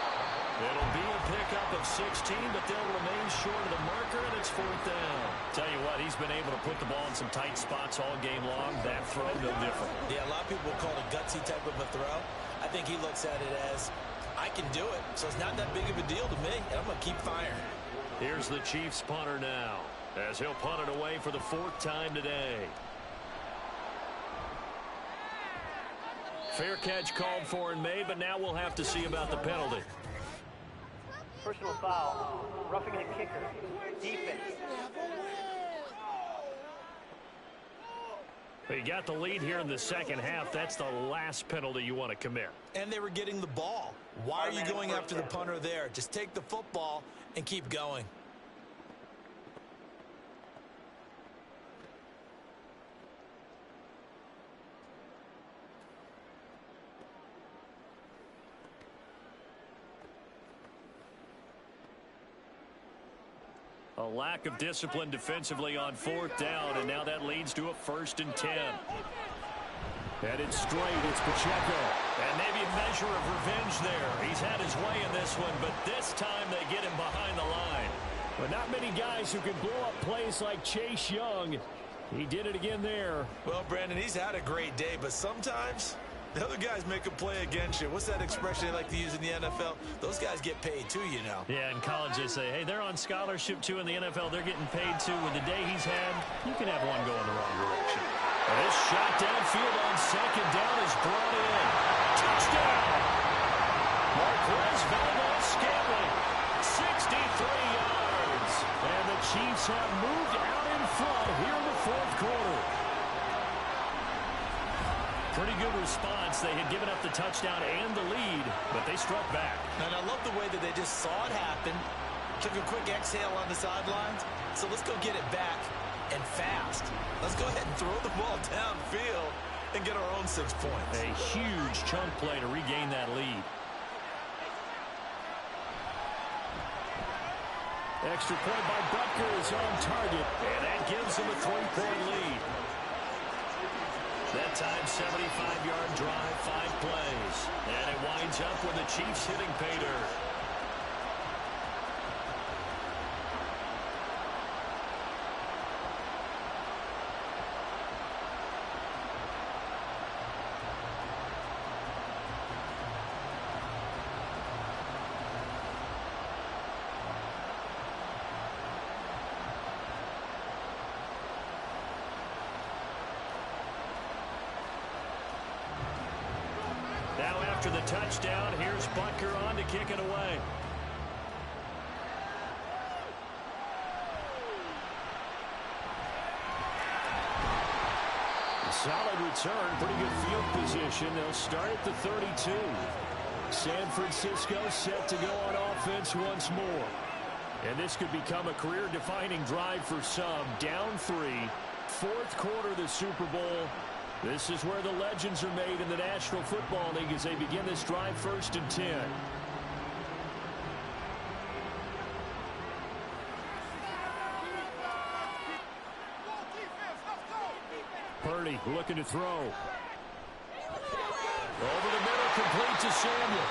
It'll be a pickup of 16, but they'll remain short of the marker, and it's 4th down. Tell you what, he's been able to put the ball in some tight spots all game long. That throw, no different. Yeah, a lot of people will call it a gutsy type of a throw. I think he looks at it as, I can do it, so it's not that big of a deal to me, and I'm going to keep firing. Here's the Chiefs punter now, as he'll punt it away for the 4th time today. Fair catch called for and made, but now we'll have to see about the penalty. Personal foul. Roughing the kicker. Defense. But you got the lead here in the second half. That's the last penalty you want to commit. And they were getting the ball. Why are you going after the punter there? Just take the football and keep going. A lack of discipline defensively on 4th down, and now that leads to a 1st and 10. Headed straight, it's Pacheco. And maybe a measure of revenge there. He's had his way in this one, but this time they get him behind the line. But not many guys who can blow up plays like Chase Young. He did it again there. Well, Brandon, he's had a great day, but sometimes the other guys make a play against you. What's that expression they like to use in the NFL? Those guys get paid too, you know. Yeah, in college they say, hey, they're on scholarship too. In the NFL, they're getting paid too. With the day he's had, you can have one go in the wrong direction. And this shot downfield on 2nd down is brought in. Touchdown! Marquez Valdez-Scantling, 63 yards. And the Chiefs have moved out in front here in the 4th quarter. Pretty good response. They had given up the touchdown and the lead, but they struck back. And I love the way that they just saw it happen, took a quick exhale on the sidelines. So let's go get it back and fast. Let's go ahead and throw the ball downfield and get our own 6 points. A huge chunk play to regain that lead. Extra point by Butker is on target, and that gives him a 3-point lead. That time, 75-yard drive, 5 plays. And it winds up with the Chiefs hitting pay dirt. Now after the touchdown, here's Butker on to kick it away. A solid return, pretty good field position. They'll start at the 32. San Francisco set to go on offense once more. And this could become a career-defining drive for some. Down 3, fourth quarter of the Super Bowl. This is where the legends are made in the National Football League as they begin this drive 1st and 10. Purdy looking to throw. Over the middle, complete to Samuel.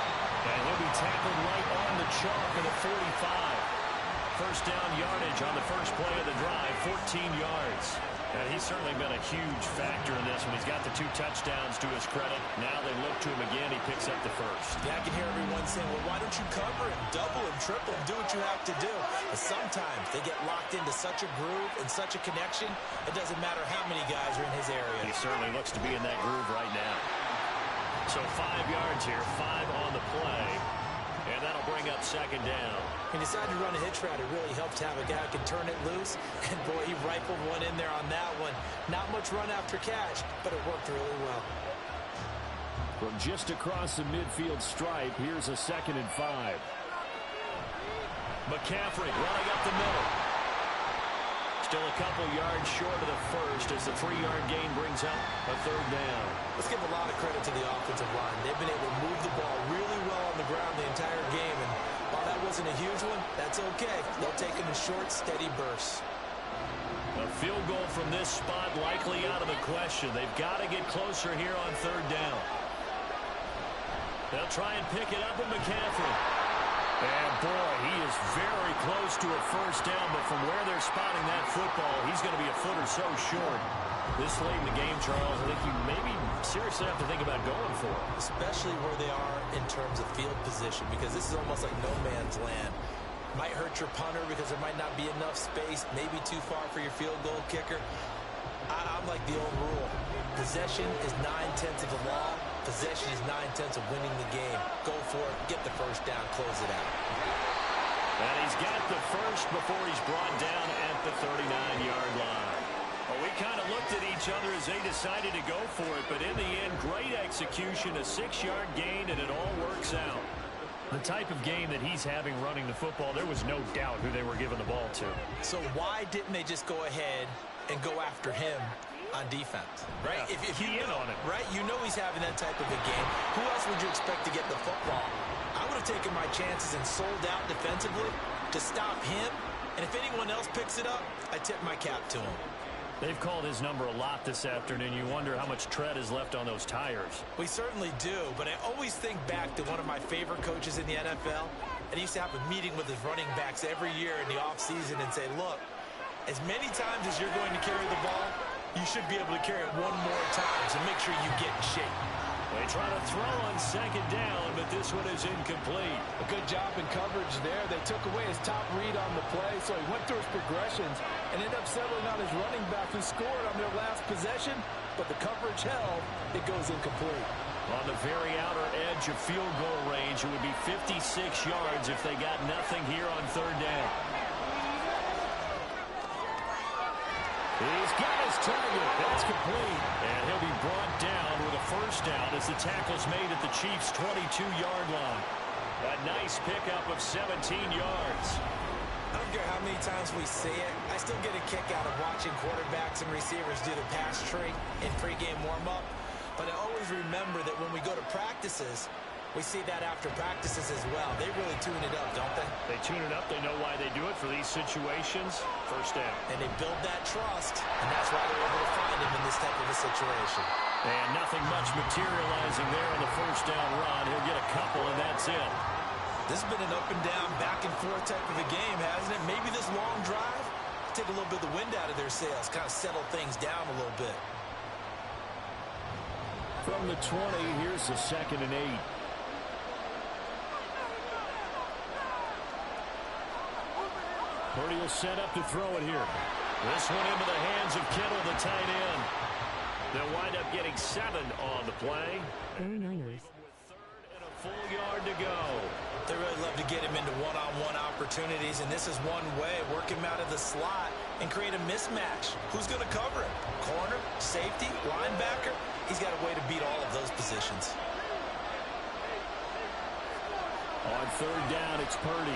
And he'll be tackled right on the chalk of the 45. First down yardage on the first play of the drive, 14 yards. And he's certainly been a huge factor in this one. He's got the 2 touchdowns to his credit. Now they look to him again. He picks up the first. Yeah, I can hear everyone saying, well, why don't you cover him, double him, triple him, do what you have to do. But sometimes they get locked into such a groove and such a connection, it doesn't matter how many guys are in his area. He certainly looks to be in that groove right now. So 5 yards here, 5 on the play. And that'll bring up second down. He decided to run a hitch route. It really helped to have a guy who can turn it loose. And, boy, he rifled one in there on that one. Not much run after catch, but it worked really well. From just across the midfield stripe, here's a 2nd and 5. McCaffrey running up the middle. Still a couple yards short of the first as the 3-yard gain brings up a 3rd down. Let's give a lot of credit to the offensive line. They've been able to move the ball really well on the ground the entire game. And while that wasn't a huge one, that's okay. They'll take it in short, steady bursts. A field goal from this spot likely out of the question. They've got to get closer here on 3rd down. They'll try and pick it up with McCaffrey. And, boy, he is very close to a first down, but from where they're spotting that football, he's going to be a foot or so short. This late in the game, Charles, I think you maybe seriously have to think about going for it. Especially where they are in terms of field position, because this is almost like no man's land. Might hurt your punter because there might not be enough space, maybe too far for your field goal kicker. I'm like the old rule. Possession is 9/10 of the law. Possession is 9/10 of winning the game. Go for it. Get the first down. Close it out. And he's got the first before he's brought down at the 39-yard line. Well, we kind of looked at each other as they decided to go for it, but in the end, great execution, a 6-yard gain, and it all works out. The type of game that he's having running the football, there was no doubt who they were giving the ball to. So why didn't they just go ahead and go after him on defense, right? Yeah, if you in know, on it. Right? You know he's having that type of a game. Who else would you expect to get the football? I would have taken my chances and sold out defensively to stop him. And if anyone else picks it up, I tip my cap to him. They've called his number a lot this afternoon. You wonder how much tread is left on those tires. We certainly do, but I always think back to one of my favorite coaches in the NFL, and he used to have a meeting with his running backs every year in the offseason and say, look, as many times as you're going to carry the ball, you should be able to carry it one more time, so make sure you get in shape. They try to throw on second down, but this one is incomplete. A good job in coverage there. They took away his top read on the play, so he went through his progressions and ended up settling on his running back who scored on their last possession, but the coverage held. It goes incomplete. On the very outer edge of field goal range, it would be 56 yards if they got nothing here on third down. He's got his target. That's complete. And he'll be brought down with a first down as the tackle's made at the Chiefs' 22-yard line. A nice pickup of 17 yards. I don't care how many times we see it, I still get a kick out of watching quarterbacks and receivers do the pass tree in pregame warm-up. But I always remember that when we go to practices, we see that after practices as well. They really tune it up, don't they? They tune it up. They know why they do it for these situations. First down. And they build that trust, and that's why they're able to find him in this type of a situation. And nothing much materializing there on the first down run. He'll get a couple, and that's it. This has been an up-and-down, back-and-forth type of a game, hasn't it? Maybe this long drive take a little bit of the wind out of their sails, kind of settle things down a little bit. From the 20, here's the 2nd and 8. Purdy will set up to throw it here. This one into the hands of Kittle, the tight end. They'll wind up getting 7 on the play. 49ers. Full yard to go. They really love to get him into one-on-one opportunities, and this is one way. Work him out of the slot and create a mismatch. Who's going to cover him? Corner, safety, linebacker? He's got a way to beat all of those positions. On 3rd down, it's Purdy.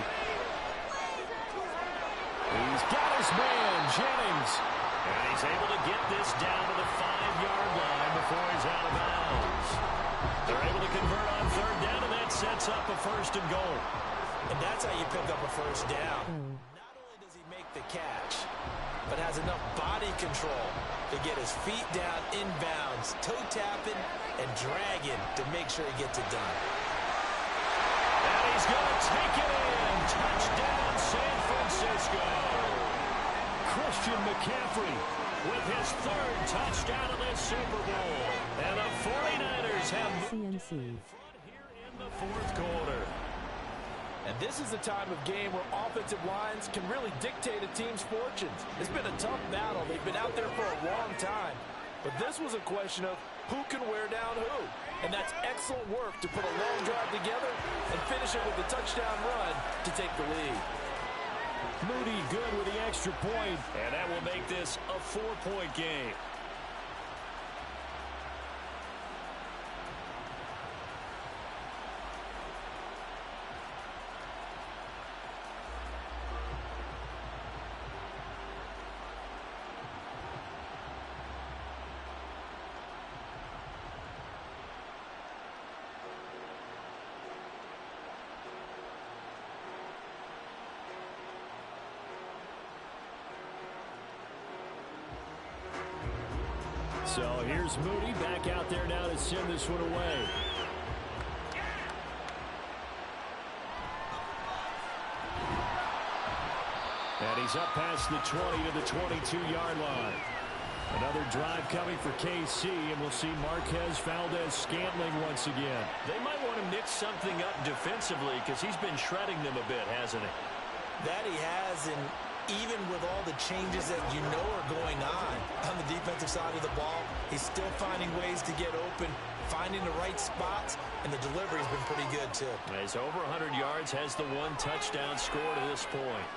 He's got his man, Jennings. And he's able to get this down to the 5-yard line before he's out of bounds. They're able to convert on 3rd down, and that sets up a 1st and goal. And that's how you pick up a first down. Not only does he make the catch, but has enough body control to get his feet down inbounds, toe tapping and dragging to make sure he gets it done. And he's going to take it in. Touchdown, San Francisco. Christian McCaffrey with his 3rd touchdown of this Super Bowl. And the 49ers have CNC. here in the 4th quarter. And this is a time of game where offensive lines can really dictate a team's fortunes. It's been a tough battle. They've been out there for a long time. But this was a question of who can wear down who. And that's excellent work to put a long drive together and finish it with a touchdown run to take the lead. Moody good with the extra point, and that will make this a 4-point game. So here's Moody back out there now to send this one away. And he's up past the 20 to the 22-yard line. Another drive coming for KC, and we'll see Marquez Valdez-Scantling once again. They might want to mix something up defensively because he's been shredding them a bit, hasn't he? That he has, and even with all the changes that you know are going on the defensive side of the ball, he's still finding ways to get open, finding the right spots, and the delivery's been pretty good too. He's over 100 yards, has the 1 touchdown score to this point.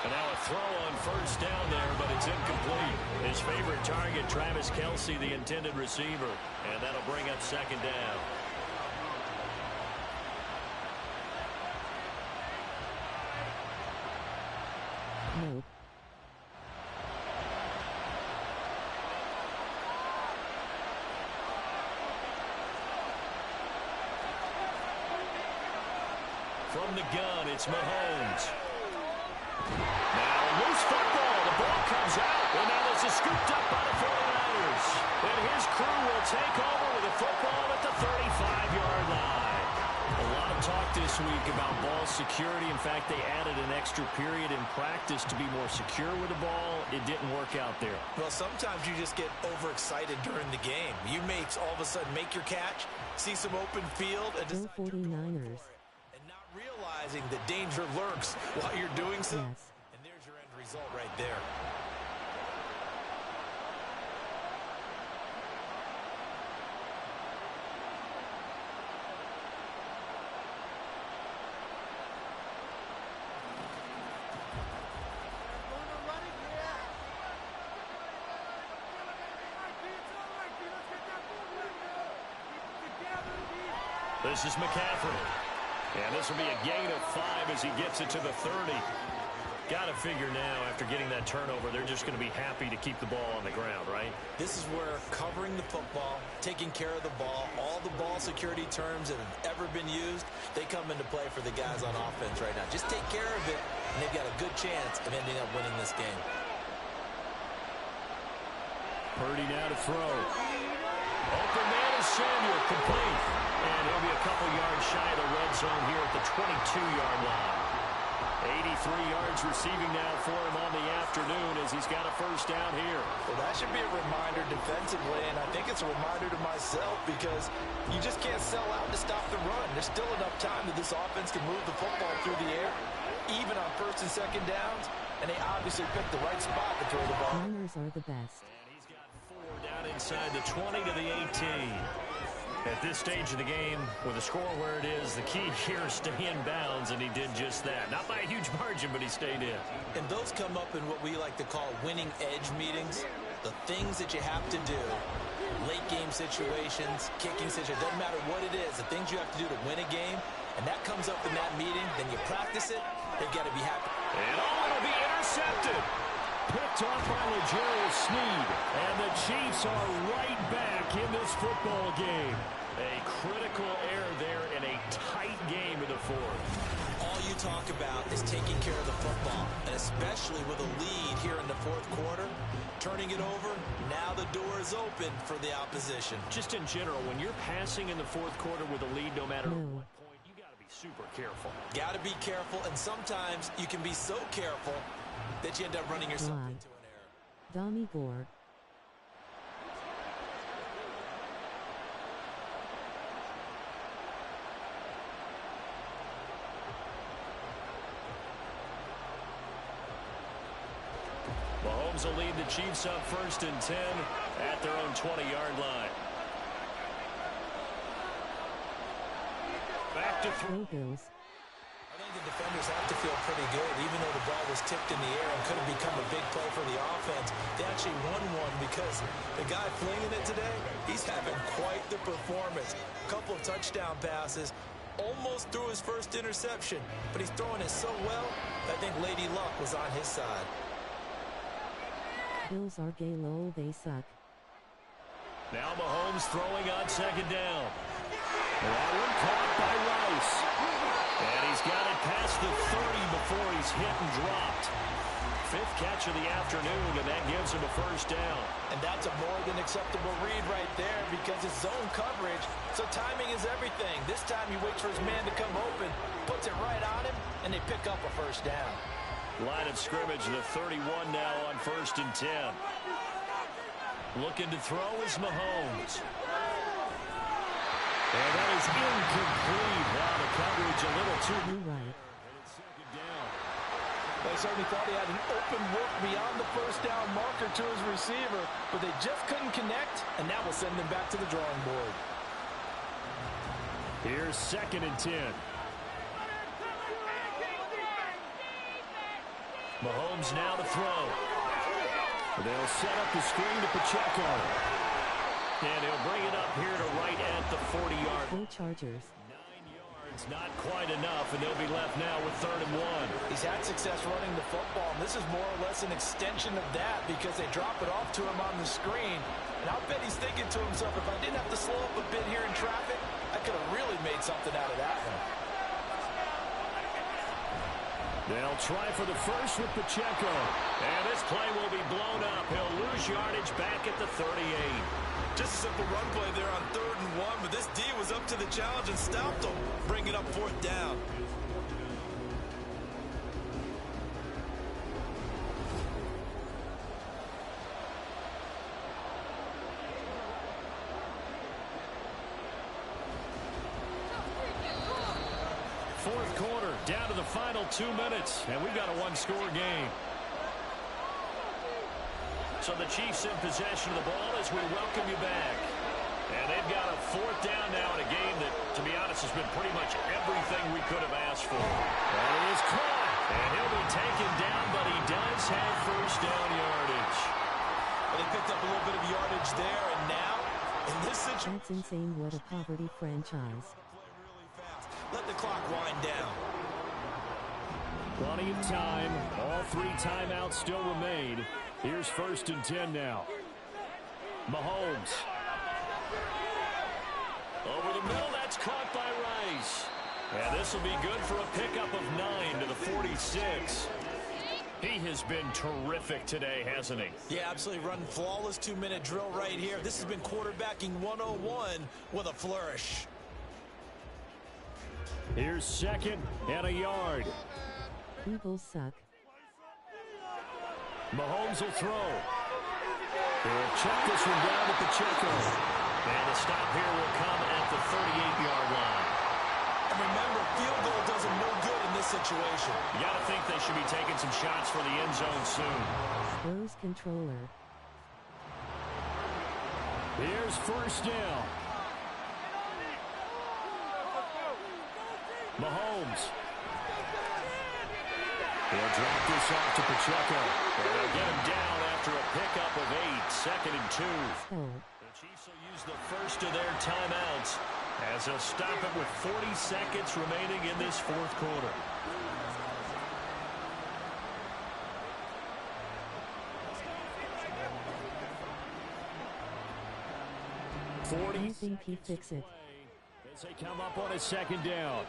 And now a throw on 1st down there, but it's incomplete. His favorite target, Travis Kelce, the intended receiver. And that'll bring up 2nd down. Nope. From the gun, it's Mahomes. Now loose football. The ball comes out. And now this is scooped up by the 49ers. And his crew will take over with the football at the 35-yard line. A lot of talk this week about ball security. In fact, they added an extra period in practice to be more secure with the ball. It didn't work out there. Well, sometimes you just get overexcited during the game. You may all of a sudden make your catch, see some open field, and Go 49ers. and not realizing that danger lurks while you're doing so. Yes. And there's your end result right there. This is McCaffrey. And this will be a gain of 5 as he gets it to the 30. Got to figure now, after getting that turnover, they're just going to be happy to keep the ball on the ground, right? This is where covering the football, taking care of the ball, all the ball security terms that have ever been used, they come into play for the guys on offense right now. Just take care of it, and they've got a good chance of ending up winning this game. Purdy now to throw. Open man is Samuel, complete. And he'll be a couple yards shy of the red zone here at the 22-yard line. 83 yards receiving now for him on the afternoon as he's got a first down here. Well, that should be a reminder defensively, and I think it's a reminder to myself because you just can't sell out to stop the run. There's still enough time that this offense can move the football through the air, even on first and second downs, and they obviously picked the right spot to throw the ball. Niners are the best. And he's got 4 down inside the 20 to the 18. At this stage of the game, with the score where it is, the key here is stay in bounds, and he did just that. Not by a huge margin, but he stayed in. And those come up in what we like to call winning edge meetings. The things that you have to do, late game situations, kicking situations, doesn't matter what it is, the things you have to do to win a game, and that comes up in that meeting, then you practice it, they've got to be happy. And it'll be intercepted. Picked off by L'Jarius Sneed. And the Chiefs are right back in this football game. A critical error there in a tight game in the fourth. All you talk about is taking care of the football, and especially with a lead here in the fourth quarter, turning it over, now the door is open for the opposition. Just in general, when you're passing in the fourth quarter with a lead, no matter what point, you got to be super careful. Got to be careful, and sometimes you can be so careful that you end up running yourself into an error. Dommy Gore. Mahomes will lead the Chiefs up 1st and 10 at their own 20-yard line. Back to throw. Bills. I think the defenders have to feel pretty good, even though the ball was tipped in the air and could have become a big play for the offense. They actually won one because the guy flinging it today, he's having quite the performance. A couple of touchdown passes, almost threw his first interception, but he's throwing it so well, I think Lady Luck was on his side. Bills are gay lol, they suck. Now Mahomes throwing on 2nd down. That one caught by Rice. And he's got it past the 30 before he's hit and dropped. 5th catch of the afternoon, and that gives him a first down. And that's a more than acceptable read right there because it's zone coverage, so timing is everything. This time he waits for his man to come open, puts it right on him, and they pick up a first down. Line of scrimmage, the 31 now on 1st and 10. Looking to throw is Mahomes. And that is incomplete. Now the coverage a little too right. They certainly thought he had an open look beyond the first down marker to his receiver, but they just couldn't connect, and that will send them back to the drawing board. Here's 2nd and 10. Mahomes now to throw. They'll set up the screen to Pacheco. And he'll bring it up here to right at the 40-yard. Go Chargers. 9 yards, not quite enough, and they'll be left now with 3rd and 1. He's had success running the football, and this is more or less an extension of that because they drop it off to him on the screen. And I'll bet he's thinking to himself, if I didn't have to slow up a bit here in traffic, I could have really made something out of that one. They'll try for the first with Pacheco. And this play will be blown up. He'll lose yardage back at the 38. Just a simple run play there on 3rd and 1, but this D was up to the challenge and stopped him, bringing up 4th down. Fourth quarter, down to the final 2 minutes, and we've got a one-score game. So the Chiefs in possession of the ball as we welcome you back. And they've got a 4th down now in a game that, to be honest, has been pretty much everything we could have asked for. And he is caught, and he'll be taken down, but he does have first down yardage. Well, they picked up a little bit of yardage there, and now, in this situation... That's insane, what a poverty franchise. let the clock wind down. Plenty of time. All 3 timeouts still remain. Here's 1st and 10 now. Mahomes. Over the middle, that's caught by Rice. And this will be good for a pickup of 9 to the 46. He has been terrific today, hasn't he? Yeah, absolutely. Running flawless 2-minute drill right here. This has been quarterbacking 101 with a flourish. Here's 2nd and a yard. Eagles suck. Mahomes will throw. He'll check this one down to Pacheco. And the stop here will come at the 38-yard line. And remember, field goal does them no good in this situation. You got to think they should be taking some shots for the end zone soon. Rose controller. Here's 1st down. Mahomes. He'll drop this off to Pacheco. And they'll get him down after a pickup of 8, 2nd and 2. The Chiefs will use the first of their timeouts as they'll stop it with 40 seconds remaining in this 4th quarter. I think he fixed it. As they come up on a 2nd down.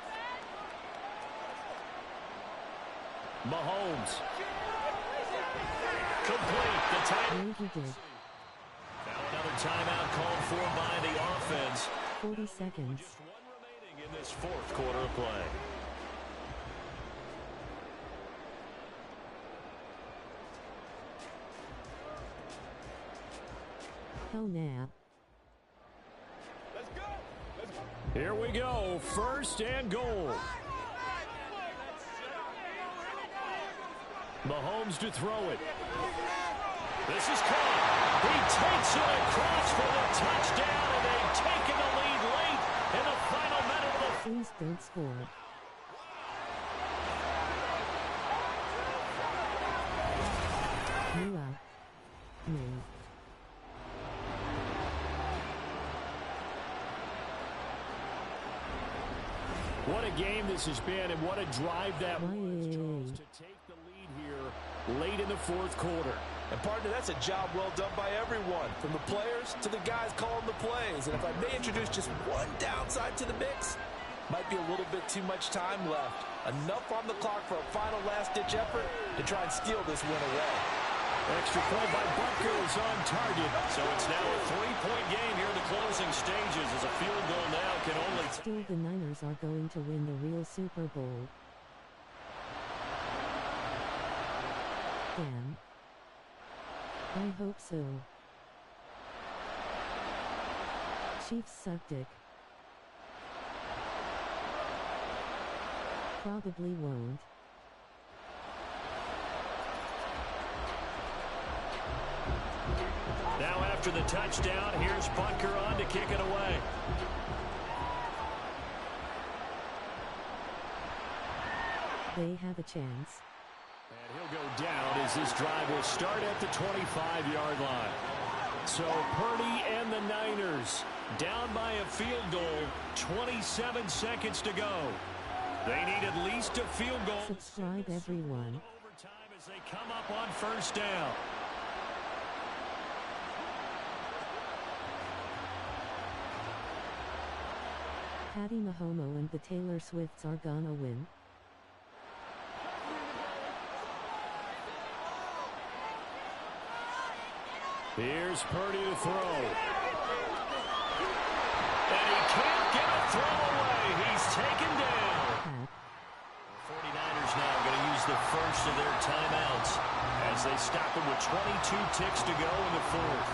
Mahomes. Complete. The time. Yeah, he did. Now another timeout called for by the offense. 40 seconds. Just 1 remaining in this 4th quarter of play. Hell nah. Here we go. 1st and goal. Mahomes to throw it. This is caught. He takes it across for the touchdown, and they've taken the lead late in the final minute of the... Please don't score. Move. What a game this has been, and what a drive that was, Charles, to take the lead here late in the 4th quarter. And partner, that's a job well done by everyone, from the players to the guys calling the plays. And if I may introduce just one downside to the mix, might be a little bit too much time left. Enough on the clock for a final last-ditch effort to try and steal this win away. Extra point by Butker is on target. So it's now a 3-point game here in the closing stages as a field goal now can only... Still, the Niners are going to win the real Super Bowl. Damn. I hope so. Chiefs suck dick. Probably won't. Now after the touchdown, here's Butker on to kick it away. They have a chance. And he'll go down as this drive will start at the 25-yard line. So Purdy and the Niners down by a field goal, 27 seconds to go. They need at least a field goal. Subscribe, everyone. Overtime as they come up on 1st down. Patty Mahomes and the Taylor Swifts are gonna win. Here's Purdy to throw. And he can't get a throw away. He's taken down. The 49ers now going to use the first of their timeouts as they stop him with 22 ticks to go in the 4th.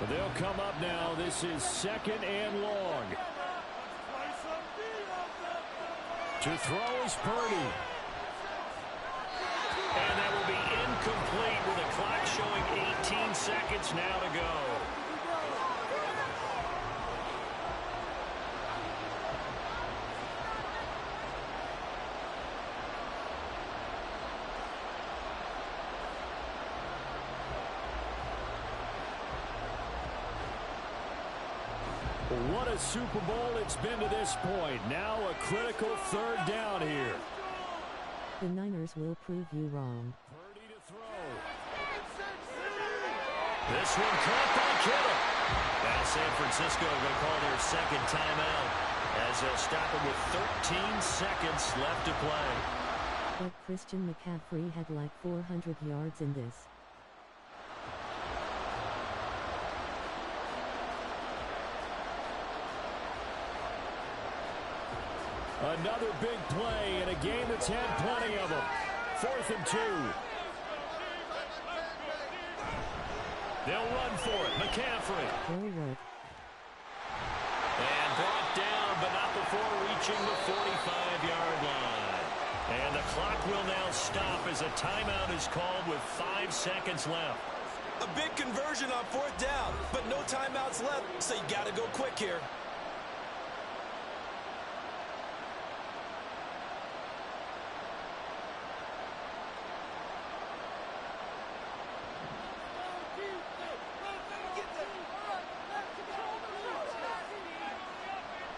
But they'll come up now. This is 2nd and long. To throw is Purdy. And that will be incomplete with the clock showing 18 seconds now to go. what a Super Bowl it's been to this point. Now a critical third down here. The Niners will prove you wrong. Purdy to throw. This one caught by Kittle. Now San Francisco going to call their second timeout as they'll stop it with 13 seconds left to play. But Christian McCaffrey had like 400 yards in this. Another big play in a game that's had plenty of them. 4th and 2. They'll run for it. McCaffrey. Forward. And brought down, but not before reaching the 45-yard line. And the clock will now stop as a timeout is called with 5 seconds left. A big conversion on 4th down, but no timeouts left, so you got to go quick here.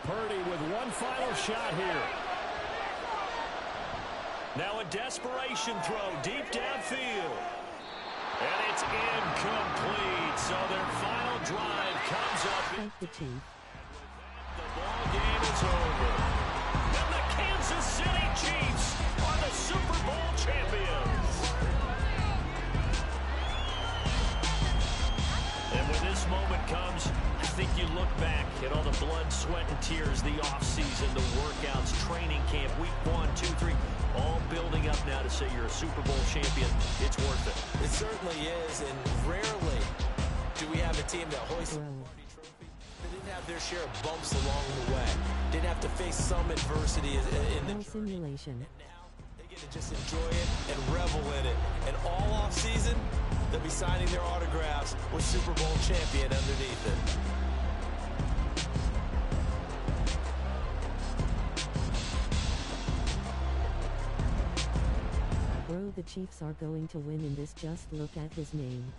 Purdy with one final shot here. Now a desperation throw deep downfield. And it's incomplete. So their final drive comes up. Fight the Chief. The ball game is over. And the Kansas City Chiefs are the Super Bowl champions. And when this moment comes, I think you look back at all the blood, sweat, and tears, the offseason, the workouts, training camp, week 1, 2, 3, all building up now to say you're a Super Bowl champion. It's worth it. It certainly is, and rarely do we have a team that hoists a party trophy. They didn't have their share of bumps along the way. Didn't have to face some adversity in the simulation. And now they get to just enjoy it and revel in it. And all off season, they'll be signing their autographs with Super Bowl champion underneath it. Bro, the Chiefs are going to win in this. Just look at his name.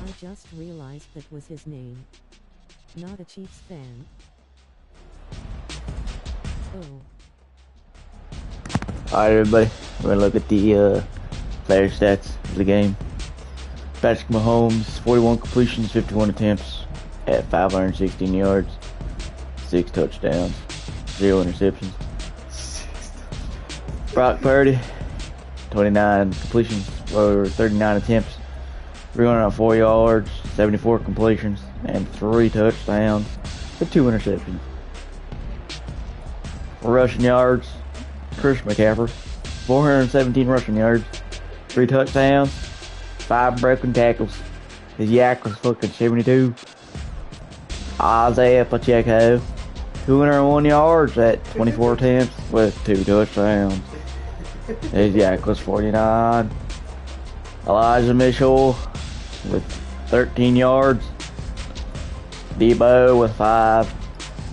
I just realized that was his name. Not a Chiefs fan. Oh. Alright everybody, we're going to look at the player stats of the game. Patrick Mahomes, 41 completions, 51 attempts at 516 yards, 6 touchdowns, 0 interceptions. Brock Purdy, 29 completions, or 39 attempts, 304 yards, 74 completions, and 3 touchdowns, with 2 interceptions. Rushing yards, Christian McCaffrey, 417 rushing yards, 3 touchdowns, 5 broken tackles. His yak was fucking 72. Isaiah Pacheco, 201 yards at 24 attempts with 2 touchdowns. His yak was 49. Elijah Mitchell with 13 yards. Debo with 5.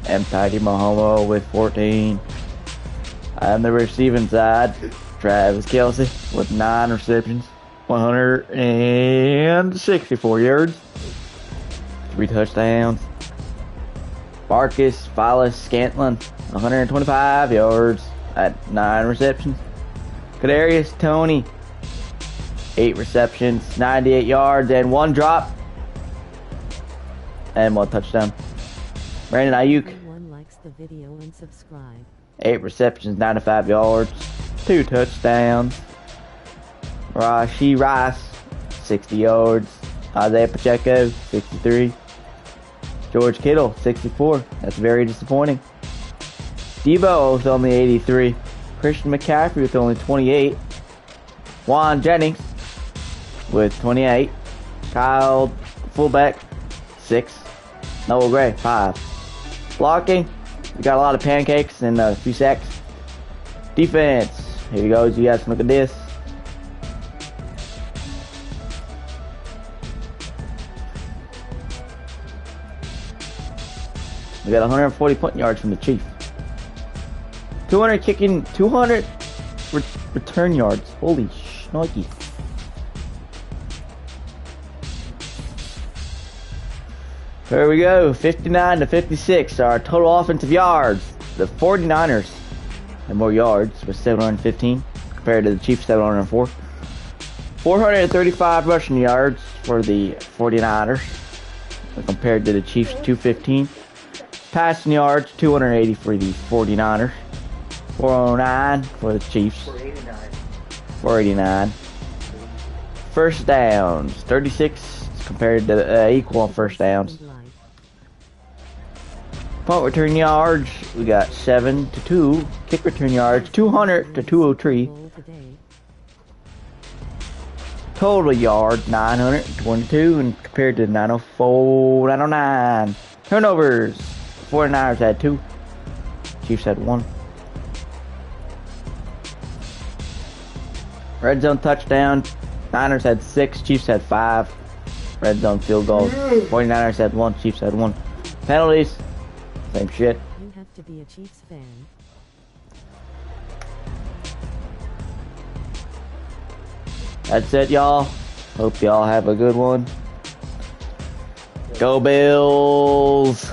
And Patty Mahomes with 14. On the receiving side, Travis Kelce with 9 receptions, 164 yards, 3 touchdowns. Marcus Valdes-Scantling, 125 yards at 9 receptions. Kadarius Toney, 8 receptions, 98 yards, and 1 drop, and 1 touchdown. Brandon Ayuk, Everyone likes the video and subscribe. 8 receptions, 95 yards, 2 touchdowns. Rashee Rice, 60 yards. Isaiah Pacheco, 63. George Kittle, 64. That's very disappointing. Debo with only 83. Christian McCaffrey with only 28. Juan Jennings with 28. Kyle, fullback, 6. Noah Gray, 5. Blocking, we got a lot of pancakes and a few sacks. Defense, here you go. You guys can look at this. We got 140 punt yards from the Chiefs. 200 kicking, 200 return yards. Holy shnikes. There we go, 59 to 56. Our total offensive yards. The 49ers had more yards with 715 compared to the Chiefs 704. 435 rushing yards for the 49ers compared to the Chiefs 215. Passing yards 280 for the 49ers. 409 for the Chiefs. 489. First downs 36 compared to equal on first downs. Punt return yards, we got 7 to 2. Kick return yards, 200 to 203. Total yards, 922, and compared to 904, 909. Turnovers, 49ers had 2. Chiefs had 1. Red zone touchdown, Niners had 6, Chiefs had 5. Red zone field goals, 49ers had 1, Chiefs had 1. Penalties, same shit. You have to be a Chiefs fan. That's it, y'all. Hope y'all have a good one. Go Bills!